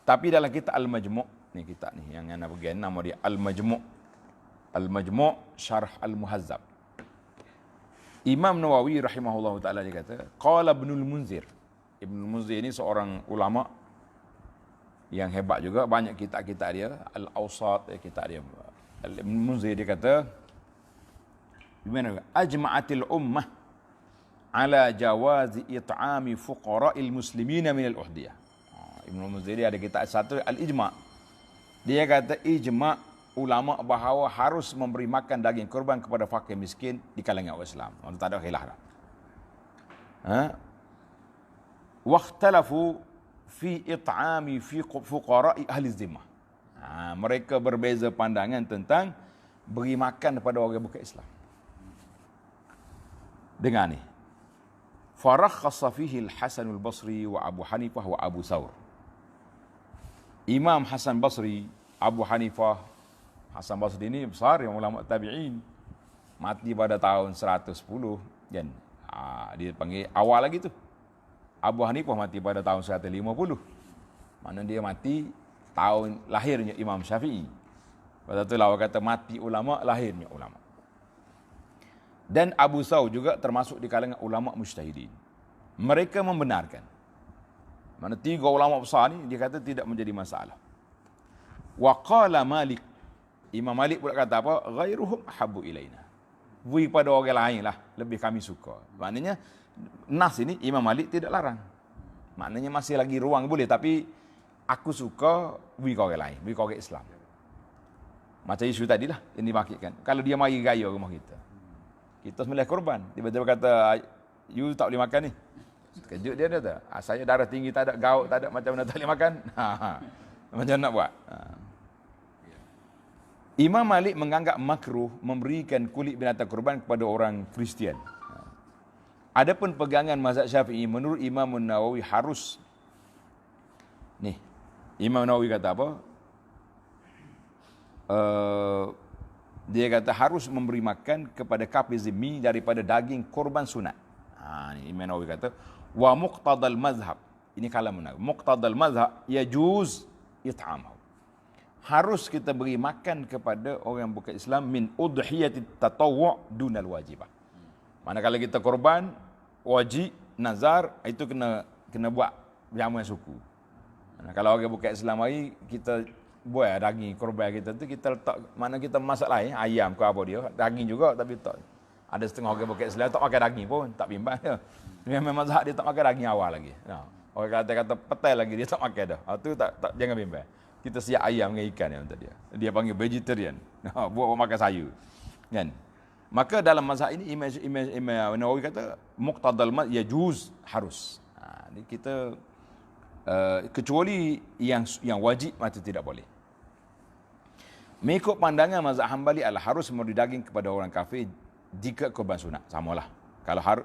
Speaker 1: Tapi dalam kitab Al-Majmu' ni kitab ni yang ana bagi nama dia Al-Majmu'. Al-Majmu' Syarh Al-Muhazzab. Imam Nawawi rahimahullah taala dia kata, qala Ibnul Munzir. Ibnul Munzir ni seorang ulama yang hebat juga, banyak kitab-kitab dia, Al-Awsat kitab dia. Ibnul Munzir dia kata, Bagaimana? Ajma'atil ummah ala jawazi it'ami fuqara'il muslimina minal uhdiyah. Ibnu Muziri ada kitab satu Al-Ijma'. Dia kata ijma' ulama bahawa harus memberi makan daging kurban kepada fakir miskin di kalangan orang Islam. Tak ada khilaf dah. Wakhtalafu fi it'ami fi fuqara'i ahli zimmah. Mereka berbeza pandangan tentang beri makan kepada orang bukan Islam. Dengar ni. Farakhassa fihi al-Hasan al-Basri wa Abu Hanifah wa Abu Thawr. Imam Hasan Basri, Abu Hanifah, Hasan Basri ini besar yang ulama tabi'in. Mati pada tahun 110 kan. Dia panggil awal lagi tu. Abu Hanifah mati pada tahun 150. Mana dia mati tahun lahirnya Imam Syafi'i. Pada tu lah orang kata mati ulama, lahirnya ulama. Dan Abu Thawr juga termasuk di kalangan ulama mujtahidin. Mereka membenarkan. Mana 3 ulama besar ni dia kata tidak menjadi masalah. Wa qala Malik. Imam Malik pula kata apa? Ghairuhum habbu ilaina. Beri pada orang lain lah, lebih kami suka. Maknanya nas ini Imam Malik tidak larang. Maknanya masih lagi ruang boleh, tapi aku suka beri ke orang lain, beri ke orang Islam. Macam isu tadi lah yang dibangkitkan. Kalau dia mari gaya rumah kita sembelih korban, tiba-tiba kata, you tak boleh makan ni. Kejut dia kata, saya darah tinggi, tak ada gaut, tak ada, macam mana tak boleh makan. Macam nak buat. Imam Malik menganggap makruh memberikan kulit binatang kurban kepada orang Kristian. Adapun pegangan mazhab Syafi'i, menurut Imam Nawawi harus. Nih, Imam Nawawi kata apa? Dia kata harus memberi makan kepada kafir zimmi daripada daging korban sunat. Ini Imam Nawawi kata, wa muqtadal mazhab. Ini kalam Nawawi. Muqtadal mazhab yajuz it'amah. Harus kita beri makan kepada orang bukan Islam min udhiyati tatawwu' dunal wajibah. Manakala kita korban wajib nazar, itu kena buat jamuan suku. Kalau orang bukan Islam hari kita buat daging korban kita tu, kita letak mana kita masak lain, ayam ke apa dia, daging juga tapi tak. Ada setengah orang bukan Islam tak makan daging pun, tak bimbang dia. Memang mazhab dia tak makan daging awal lagi. Orang kata petai lagi dia tak makan dah. Itu tak jangan bimbang. Kita siap ayam dengan ikan yang untuk dia. Dia panggil vegetarian. Buat makan sayur. Kan? Maka dalam mazhab ini Imam Nawawi kata muqtadal mad yajuz, harus. Ini kita kecuali yang wajib maka tidak boleh. Mengikut pandangan mazhab Hambali adalah harus memberi daging kepada orang kafir jika korban sunat. Samalah.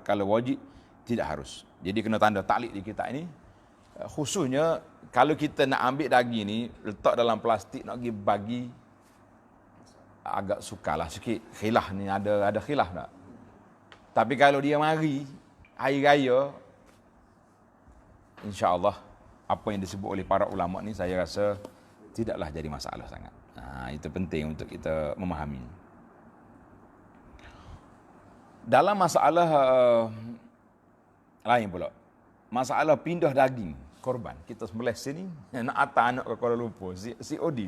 Speaker 1: Kalau wajib tidak harus. Jadi kena tanda taklid di kitab ini. Khususnya kalau kita nak ambil daging ni letak dalam plastik nak pergi bagi, agak sukarlah sikit. Khilaf ni ada khilaf tak? Tapi kalau dia mari hari raya, insya-Allah apa yang disebut oleh para ulama ni saya rasa tidaklah jadi masalah sangat. Itu penting untuk kita memahami. Dalam masalah lain pula, masalah pindah daging korban. Kita sembelih sini, nak hantar anak ke Kuala Lumpur, COD.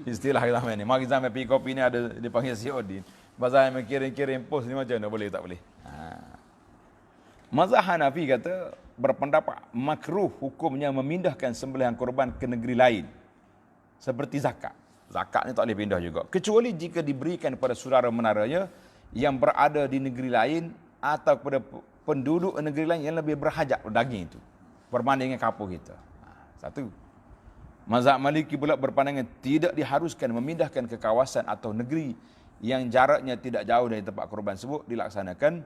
Speaker 1: Istilah zaman ni. Mari zaman pergi kopi ni ada dipanggil COD. Bazar yang kirim-kirim pos ni macam mana? Boleh tak boleh? Mazhab Hanafi kata berpendapat makruh hukumnya memindahkan sembelihan korban ke negeri lain. Seperti zakat. Zakat ni tak boleh pindah juga. Kecuali jika diberikan kepada saudara menaranya yang berada di negeri lain atau kepada penduduk negeri lain yang lebih berhajat daging itu berbanding dengan kampung kita. Satu. Mazhab Maliki pula berpandangan tidak diharuskan memindahkan ke kawasan atau negeri yang jaraknya tidak jauh dari tempat korban tersebut dilaksanakan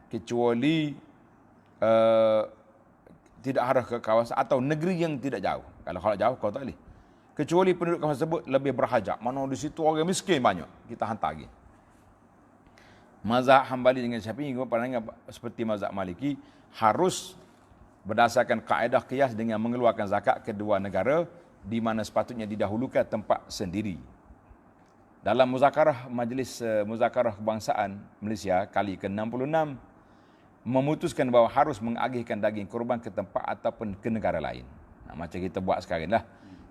Speaker 1: kecuali tidak harus ke kawasan atau negeri yang tidak jauh. Kalau jauh kau tak boleh. Kecuali penduduk kawasan tersebut lebih berhajat. Mana di situ orang miskin banyak, kita hantar lagi. Mazhab Hambali dengan Syafi'i pandangan seperti mazhab Maliki harus berdasarkan kaedah qiyas dengan mengeluarkan zakat kedua negara di mana sepatutnya didahulukan tempat sendiri. Dalam muzakarah Majlis Muzakarah Kebangsaan Malaysia kali ke-66 memutuskan bahawa harus mengagihkan daging kurban ke tempat ataupun ke negara lain. Macam kita buat sekarang lah.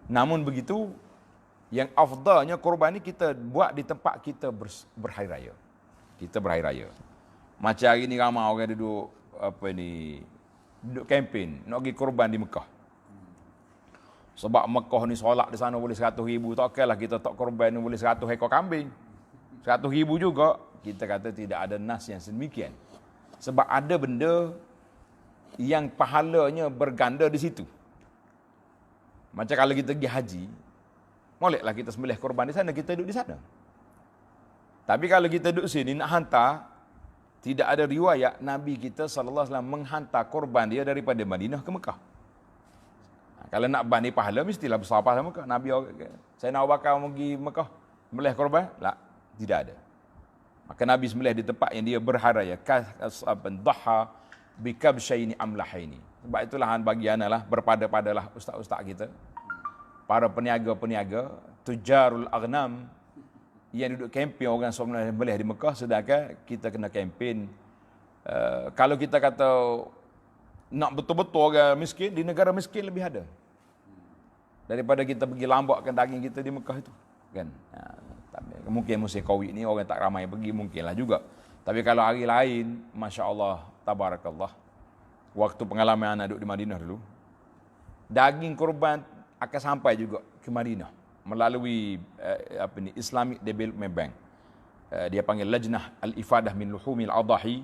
Speaker 1: Namun begitu, yang afdalnya kurban ni kita buat di tempat kita berhari raya. kita berhari raya. Macam hari ni ramai orang duduk duduk kempen nak pergi korban di Mekah. Sebab Mekah ni solat di sana boleh 100,000, tak okeylah kita tak korban ni boleh 100 ekor kambing. 100,000 juga, kita kata tidak ada nas yang sedemikian. Sebab ada benda yang pahalanya berganda di situ. Macam kalau kita pergi haji, moleklah kita sembelih korban di sana, kita duduk di sana. Tapi kalau kita duduk sini nak hantar, tidak ada riwayat Nabi kita sallallahu alaihi wasallam menghantar korban dia daripada Madinah ke Mekah. Kalau nak banding pahala, mestilah besar pahala Mekah. Nabi, saya nak bakar pergi Mekah, sembelih korban? Tak, tidak ada. Maka Nabi sembelih di tempat yang dia berharaya. Kas'aban dhaha bikabsyaini amlahaini. Sebab itulah bagi ana lah, berpada-padalah ustaz-ustaz kita, para peniaga-peniaga, tujarul aghnam, yang duduk kempen orang sembelih di Mekah, sedangkan kita kena kempen. Kalau kita kata nak betul-betul orang miskin, di negara miskin lebih ada daripada kita pergi lambakkan daging kita di Mekah itu, kan? Mungkin musim Covid ni orang tak ramai pergi, mungkinlah juga. Tapi kalau hari lain, masya-Allah, tabarakallah, waktu pengalaman anak duduk di Madinah dulu, daging korban akan sampai juga ke Madinah melalui Islamic Development Bank. Dia panggil Lajnah Al-Ifadah min Luhumil Adahi.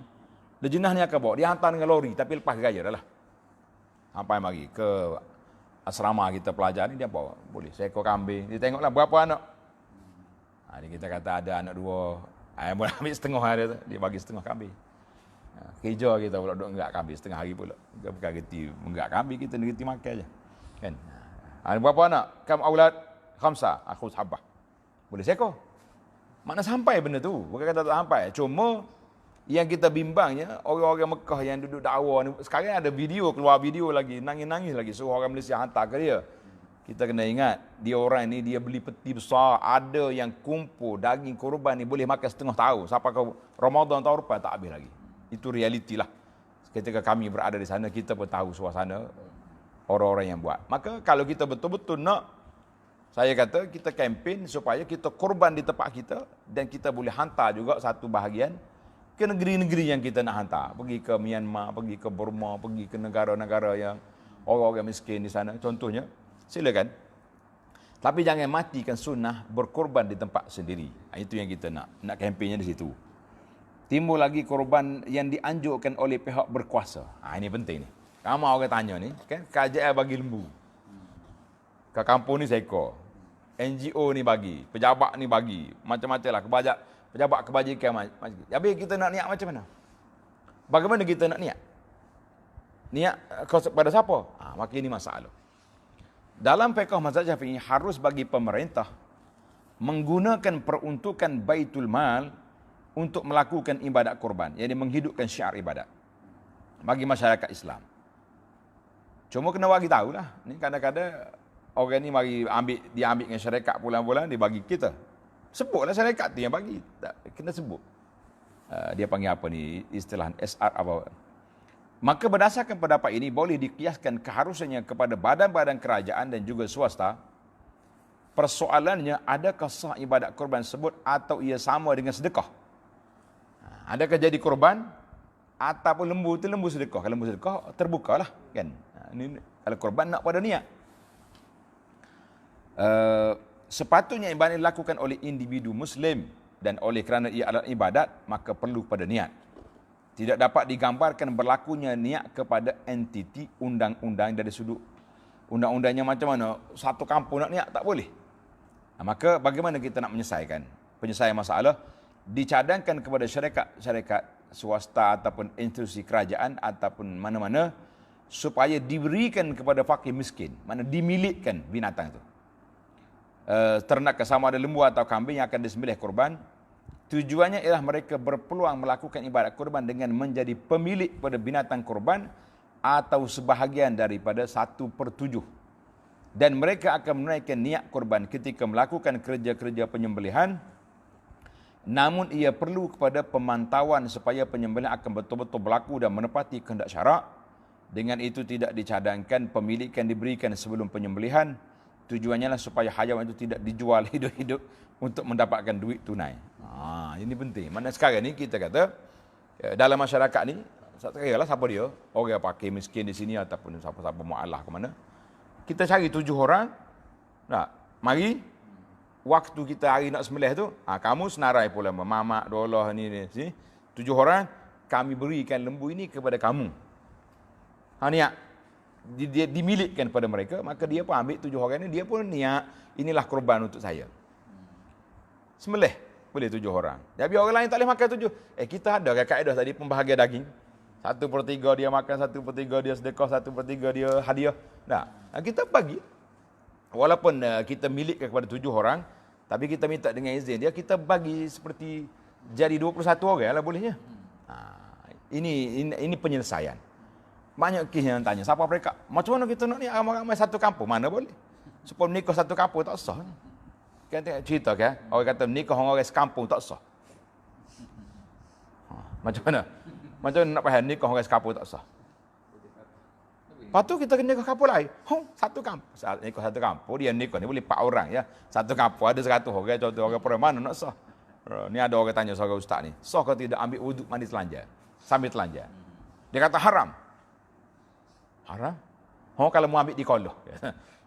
Speaker 1: Lajnah ni akan bawa, dia hantar dengan lori tapi lepas gaya dah lah. Sampai mari ke asrama kita pelajar ni, dia bawa, boleh seekor kambing. Dia tengoklah berapa anak. Kita kata ada anak 2, boleh ambil setengah hari tu, dia bagi setengah kambing. Kerja kita pula duduk enggak kambing setengah hari pula. Kita bukan reti enggak kambing, kita reti makan je. Kan? Berapa anak? Kam aulad khamsa, aku sahabah. Boleh seekor. Mana sampai benda tu? Bukan kata tak sampai. Cuma yang kita bimbangnya, orang-orang Mekah yang duduk dakwah ni, sekarang ada video, keluar video lagi, nangis-nangis lagi, suruh orang Malaysia hantar ke dia. Kita kena ingat, dia orang ni, dia beli peti besar, ada yang kumpul daging korban ni boleh makan setengah tahun. Sampai ke Ramadan tahun depan tak habis lagi. Itu realiti lah. Ketika kami berada di sana, kita pun tahu suasana orang-orang yang buat. Maka kalau kita betul-betul nak, saya kata kita kempen supaya kita korban di tempat kita, dan kita boleh hantar juga satu bahagian ke negeri-negeri yang kita nak hantar. Pergi ke Myanmar, pergi ke Burma, pergi ke negara-negara yang orang-orang miskin di sana, contohnya. Silakan. Tapi jangan matikan sunnah berkorban di tempat sendiri. Itu yang kita nak kempennya di situ. Timbul lagi korban yang dianjurkan oleh pihak berkuasa. Ini penting ni. Kamu orang tanya ni, kan, KJL bagi lembu. Ke kampung ni seekor. NGO ni bagi, pejabat ni bagi, macam-macam lah, pejabat kebajikan. Habis kita nak niat macam mana? Bagaimana kita nak niat? Niat kepada siapa? Maka ini masalah. Dalam fiqh mazhab Syafi'i, harus bagi pemerintah menggunakan peruntukan Baitul Mal untuk melakukan ibadat korban, yakni menghidupkan syiar ibadat bagi masyarakat Islam. Cuma kena bagi tahulah, ni kadang-kadang orang ni mari dia ambil dengan syarikat bulan-bulan, dia bagi kita. Sebutlah syarikat tu yang bagi. Tak, kena sebut. Dia panggil apa ni, istilah SR apa. Maka berdasarkan pendapat ini, boleh dikiaskan keharusannya kepada badan-badan kerajaan dan juga swasta. Persoalannya, adakah sah ibadat korban tersebut atau ia sama dengan sedekah? Adakah jadi korban ataupun lembu itu lembu sedekah? Kalau lembu sedekah, terbukalah, kan? Ini kalau korban nak pada niat. Sepatutnya ibadat dilakukan oleh individu Muslim, dan oleh kerana ia adalah ibadat, maka perlu pada niat. Tidak dapat digambarkan berlakunya niat kepada entiti undang-undang dari sudut undang-undangnya macam mana. Satu kampung nak niat, tak boleh. Maka bagaimana kita nak menyelesaikan? Penyelesaian masalah dicadangkan kepada syarikat swasta ataupun institusi kerajaan ataupun mana-mana, supaya diberikan kepada fakir miskin, mana dimilikkan binatang itu. Ternak sama ada lembu atau kambing yang akan disembelih korban. Tujuannya ialah mereka berpeluang melakukan ibadat korban dengan menjadi pemilik pada binatang korban atau sebahagian daripada 1/7. Dan mereka akan menunaikan niat korban ketika melakukan kerja-kerja penyembelihan. Namun ia perlu kepada pemantauan supaya penyembelihan akan betul-betul berlaku dan menepati kehendak syarak. Dengan itu tidak dicadangkan pemilikan diberikan sebelum penyembelihan. tujuannya lah supaya hayawan itu tidak dijual hidup-hidup untuk mendapatkan duit tunai. Ini penting. Mana sekarang ni kita kata dalam masyarakat ni, tak kira lah siapa dia, orang pakai miskin di sini ataupun siapa-siapa mu'alah ke mana. Kita cari 7 orang, mari waktu kita hari nak sembelih tu, kamu senarai pula mamak, dolah ni sini. 7 orang, kami berikan lembu ini kepada kamu. Niat dia dimilikkan pada mereka, maka dia pun ambil 7 orang ni, dia pun niat inilah korban untuk saya. Sembelih boleh 7 orang. Jadi orang lain tak boleh makan 7. Kita ada kaedah tadi pembahagian daging. 1/3 dia makan, 1/3 dia sedekah, 1/3 dia hadiah. Kita bagi. Walaupun kita milik kepada 7 orang, tapi kita minta dengan izin dia, kita bagi seperti jadi 21 orang lah bolehnya. Ini penyelesaian. Banyak kes yang tanya, siapa mereka? Macam mana kita nak ni ramai-ramai satu kampung? Mana boleh? Supaya menikah satu kampung tak sah. Kan tengok cerita kan? Orang kata menikah orang sekampung tak sah. Macam mana? Macam mana nak faham nikah orang sekampung tak sah? Lepas tu kita kena nikah kampung lain. Satu kampung. Nikah satu kampung, dia nikah ni boleh 4 orang ya. Satu kampung ada 100 orang, contoh orang perempuan mana nak sah? Ni ada orang tanya seorang ustaz ni, sah ke tidak ambil wuduk mandi telanjang? Sambil telanjang. Dia kata haram. Haram? Kalau mau ambil di koloh.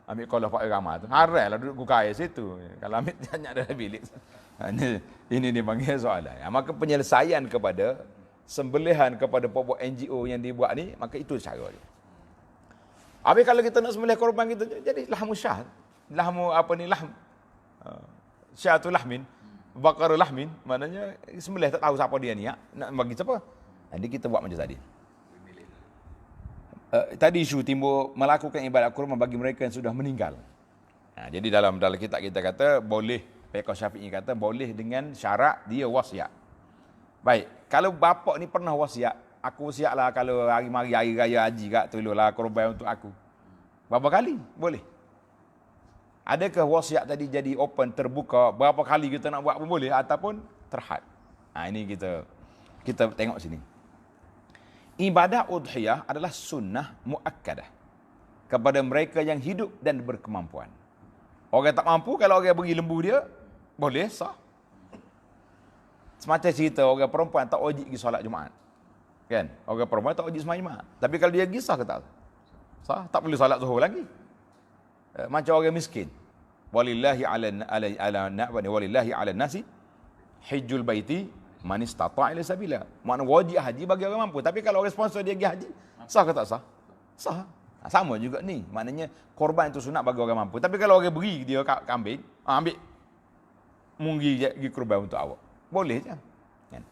Speaker 1: Ambil koloh Pak Irama tu. Haram lah duduk buka air situ. Kalau ambil banyak dalam bilik. Ini dipanggil soalan. Maka penyelesaian kepada sembelihan kepada pokok NGO yang dibuat ni, maka itu cara dia. Habis kalau kita nak sembelih korban kita, jadi lahmu syah. Lahmu syahatul lahmin. Baqarul lahmin. Maknanya sembelih tak tahu siapa dia ni. Nak bagi siapa? Jadi kita buat macam tadi. Tadi isu timbul melakukan ibadat kurban bagi mereka yang sudah meninggal. Jadi dalam kitab kita kata boleh, Fiqh Syafi'i kata boleh dengan syarat dia wasiat. Baik, kalau bapak ni pernah wasiat, aku wasiatlah kalau hari-hari hari raya haji kak tolonglah korban untuk aku. Berapa kali? Boleh. Adakah wasiat tadi jadi open, terbuka, berapa kali kita nak buat pun boleh ataupun terhad. Ini kita tengok sini. Ibadah udhiyah adalah sunnah muakkadah kepada mereka yang hidup dan berkemampuan. Orang tak mampu, kalau orang beri lembu dia, boleh sah. Semacam cerita orang perempuan tak wajib pergi solat Jumaat. Kan? Orang perempuan tak wajib sembahyang Jumaat. Tapi kalau dia pergi sah ke tak? Sah, tak perlu solat Zuhur lagi. Macam orang miskin. Walillahi ala nasi hijjul baiti man istata' ila sabila. Makna wajib haji bagi orang mampu. Tapi kalau orang sponsor dia pergi haji, sah ke tak sah? Sah. Sama juga ni. Maknanya korban itu sunat bagi orang mampu. Tapi kalau orang beri dia kambing, ambil munggi pergi korban untuk awak. Boleh je. Kan?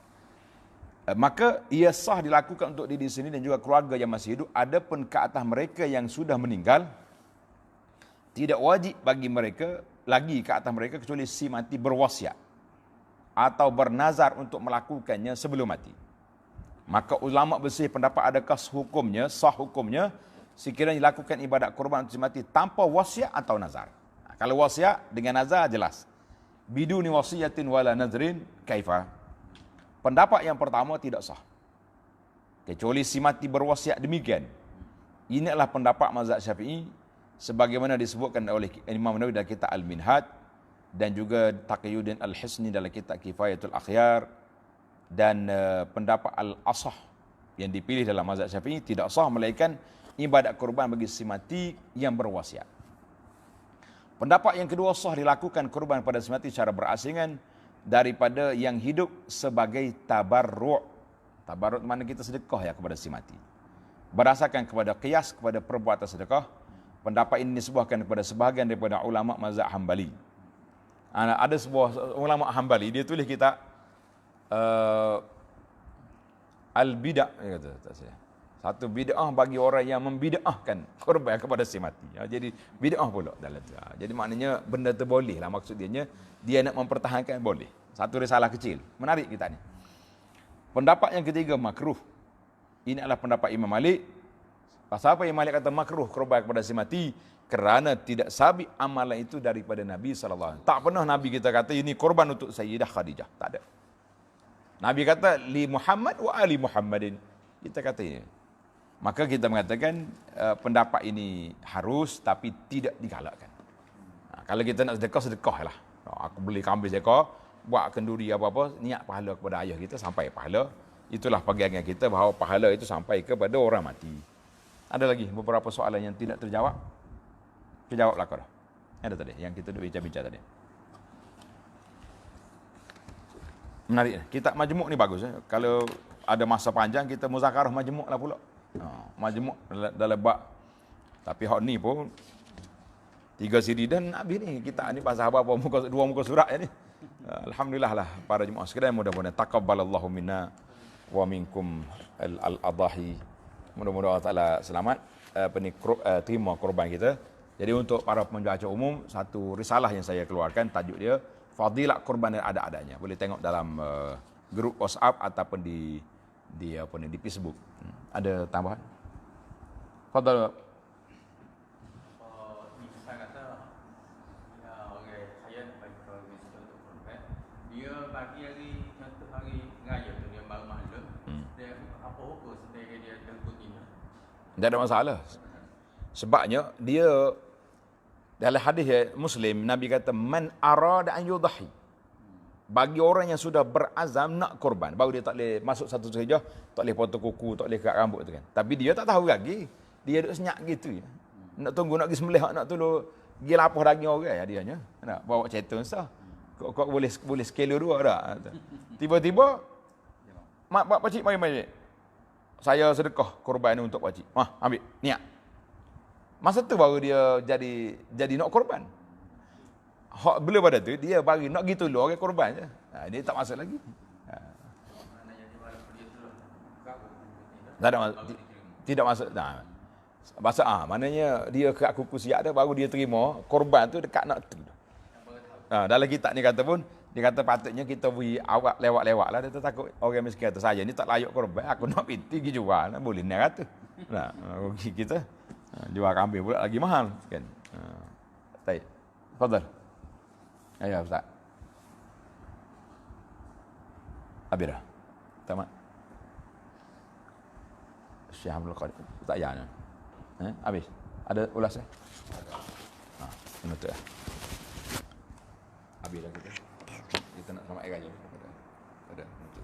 Speaker 1: Maka ia sah dilakukan untuk diri sendiri dan juga keluarga yang masih hidup. Adapun ke atas mereka yang sudah meninggal, tidak wajib bagi mereka lagi ke atas mereka kecuali si mati berwasiat atau bernazar untuk melakukannya sebelum mati. Maka ulama bersih pendapat adakah hukumnya, sah hukumnya sekiranya dilakukan ibadat korban untuk si mati tanpa wasiat atau nazar. Kalau wasiat dengan nazar jelas. Biduni wasiyatin wala nazrin kaifa. Pendapat yang pertama tidak sah. Kecuali si mati berwasiat demikian. Ini adalah pendapat mazhab Syafi'i sebagaimana disebutkan oleh Imam Nawawi dalam kitab Al-Minhaj dan juga Taqiyuddin Al-Hisni dalam kitab Kifayatul Akhyar, dan pendapat Al-Asah yang dipilih dalam mazhab Syafi'i tidak sah melainkan ibadat kurban bagi si mati yang berwasiat. Pendapat yang kedua, sah dilakukan kurban pada si mati secara berasingan daripada yang hidup sebagai tabarru'. Tabarru' mana kita sedekah ya kepada si mati. Berdasarkan kepada qiyas kepada perbuatan sedekah, pendapat ini disebutkan kepada sebahagian daripada ulama mazhab Hambali. Ada sebuah ulama Hambali, dia tulis kitab Al-Bid'ah, satu bid'ah bagi orang yang membid'ahkan korban kepada si mati. Jadi bid'ah pula dalam tu. Jadi maknanya benda tu boleh lah, maksud dia nak mempertahankan boleh. Satu risalah kecil. Menarik kita ni. Pendapat yang ketiga makruh. Ini adalah pendapat Imam Malik. Pasal apa Imam Malik kata makruh korban kepada si mati? Kerana tidak sabit amalan itu daripada Nabi SAW. Tak pernah Nabi kita kata ini korban untuk Sayyidah Khadijah. Tak ada. Nabi kata li Muhammad wa ali Muhammadin. Kita kata ini. Maka kita mengatakan pendapat ini harus tapi tidak digalakkan. Kalau kita nak sedekah lah. Aku beli kambing sedekah, buat kenduri apa-apa, niat pahala kepada ayah kita sampai pahala. Itulah pegangan kita bahawa pahala itu sampai kepada orang mati. Ada lagi beberapa soalan yang tidak terjawab? Terjawablah kau dah. Ada tadi yang kita duk bincang-bincang tadi. Menarik. Kitab majmuk ni bagus. Kalau ada masa panjang kita muzakarah majmuk lah pula. Majmuk dalam bab. Tapi hak ni pun 3 siri dan habis ni. Kitab ni pasal apa 2 muka surat ni. Alhamdulillah lah para jemaah sekalian, mudah-mudahan taqabbalallahu minna wa minkum al-adahi. Mudah-mudahan Allah Taala selamat terima korban kita. Jadi untuk para pembaca umum, satu risalah yang saya keluarkan, tajuk dia Fadilat Korban dan Ada-adanya. Boleh tengok dalam grup WhatsApp ataupun di Facebook. Ada tambahan? Fadal.
Speaker 3: Saya kata orang saya nak bagi tahu untuk korban. Dia bagi hari contoh hari raya tu dia baru maklum. Dia apa hukum sebagai dia terikut ini.
Speaker 1: Tak ada masalah. Sebabnya dia dalam hadis Muslim, Nabi kata man arada an yudahi. Bagi orang yang sudah berazam nak korban, baru dia tak boleh masuk satu saja, tak boleh potong kuku, tak boleh kat rambut tu kan. Tapi dia tak tahu lagi. Dia duduk senyap gitu je. Nak tunggu nak pergi sembelih, nak tolong pergi lapah daging orang ya dianya. Nak bawa ceton sah. Kau boleh skelo 2 dah. Tiba-tiba mak pak cik mari. Saya sedekah korban ni untuk pak cik. Ambil niat. Masa tu baru dia jadi nak korban. Hak bila pada tu dia bagi nak gitu lu orang korban je. Dia tak masuk lagi. Tak ada tidak masuk. Bahasa maknanya dia kat kuku siap dah baru dia terima korban tu dekat nak tu. Dalam kitab ni kata pun dia kata patutnya kita beri awak lewat-lewat lah. Dia takut orang miskin kata saya ni tak layak korban, aku nak pergi jual lah. Boleh ni kata. Rugi kita. Jual kambing pula lagi mahal kan. Baik. Fadal. Ya Ustaz. Habis dah. Tamat. Syekh Abdul Qadir. Tak payah. Habis. Ada ulas betul. Habis dah kita. Kita nak selamat air raya. Ada. Betul.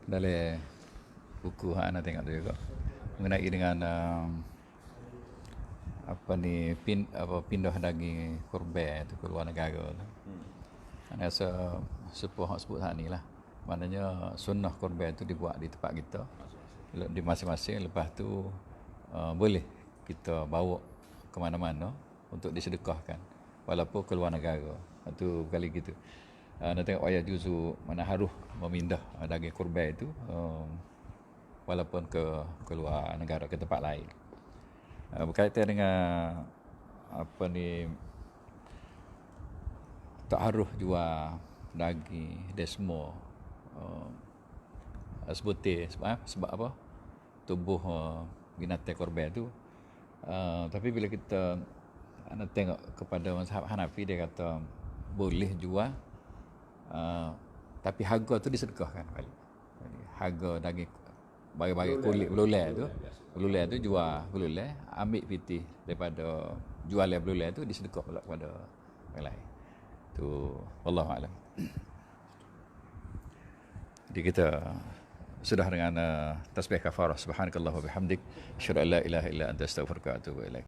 Speaker 3: Dalam buku ana tengok tu juga mengenai dengan pindah daging korban tu ke luar negara tu. Ana rasa sepuh sebut hak ni lah. Maknanya sunnah korban tu dibuat di tempat kita di masing-masing, lepas tu boleh kita bawa ke mana-mana untuk disedekahkan walaupun ke luar negara. Itu kali gitu. Nak tengok ayat juzu mana harus memindah daging korban itu walaupun ke luar negara, ke tempat lain. Berkaitan dengan tak harus jual daging desmo sebutir sebab apa tubuh binatang korban tu. Tapi bila kita nak tengok kepada mazhab Hanafi, dia kata boleh jual tapi harga tu disedekahkan balik. Harga daging bagi kulit belulat tu jual belulat, ambil pitih daripada jualan belulat tu disedekah pula kepada orang lain. Tu wallahu alam. Jadi kita sudah dengan tasbih kafarah subhanakallah wa bihamdik asyhadu an la ilaha illa anta astaghfiruka wa atubu ilaik.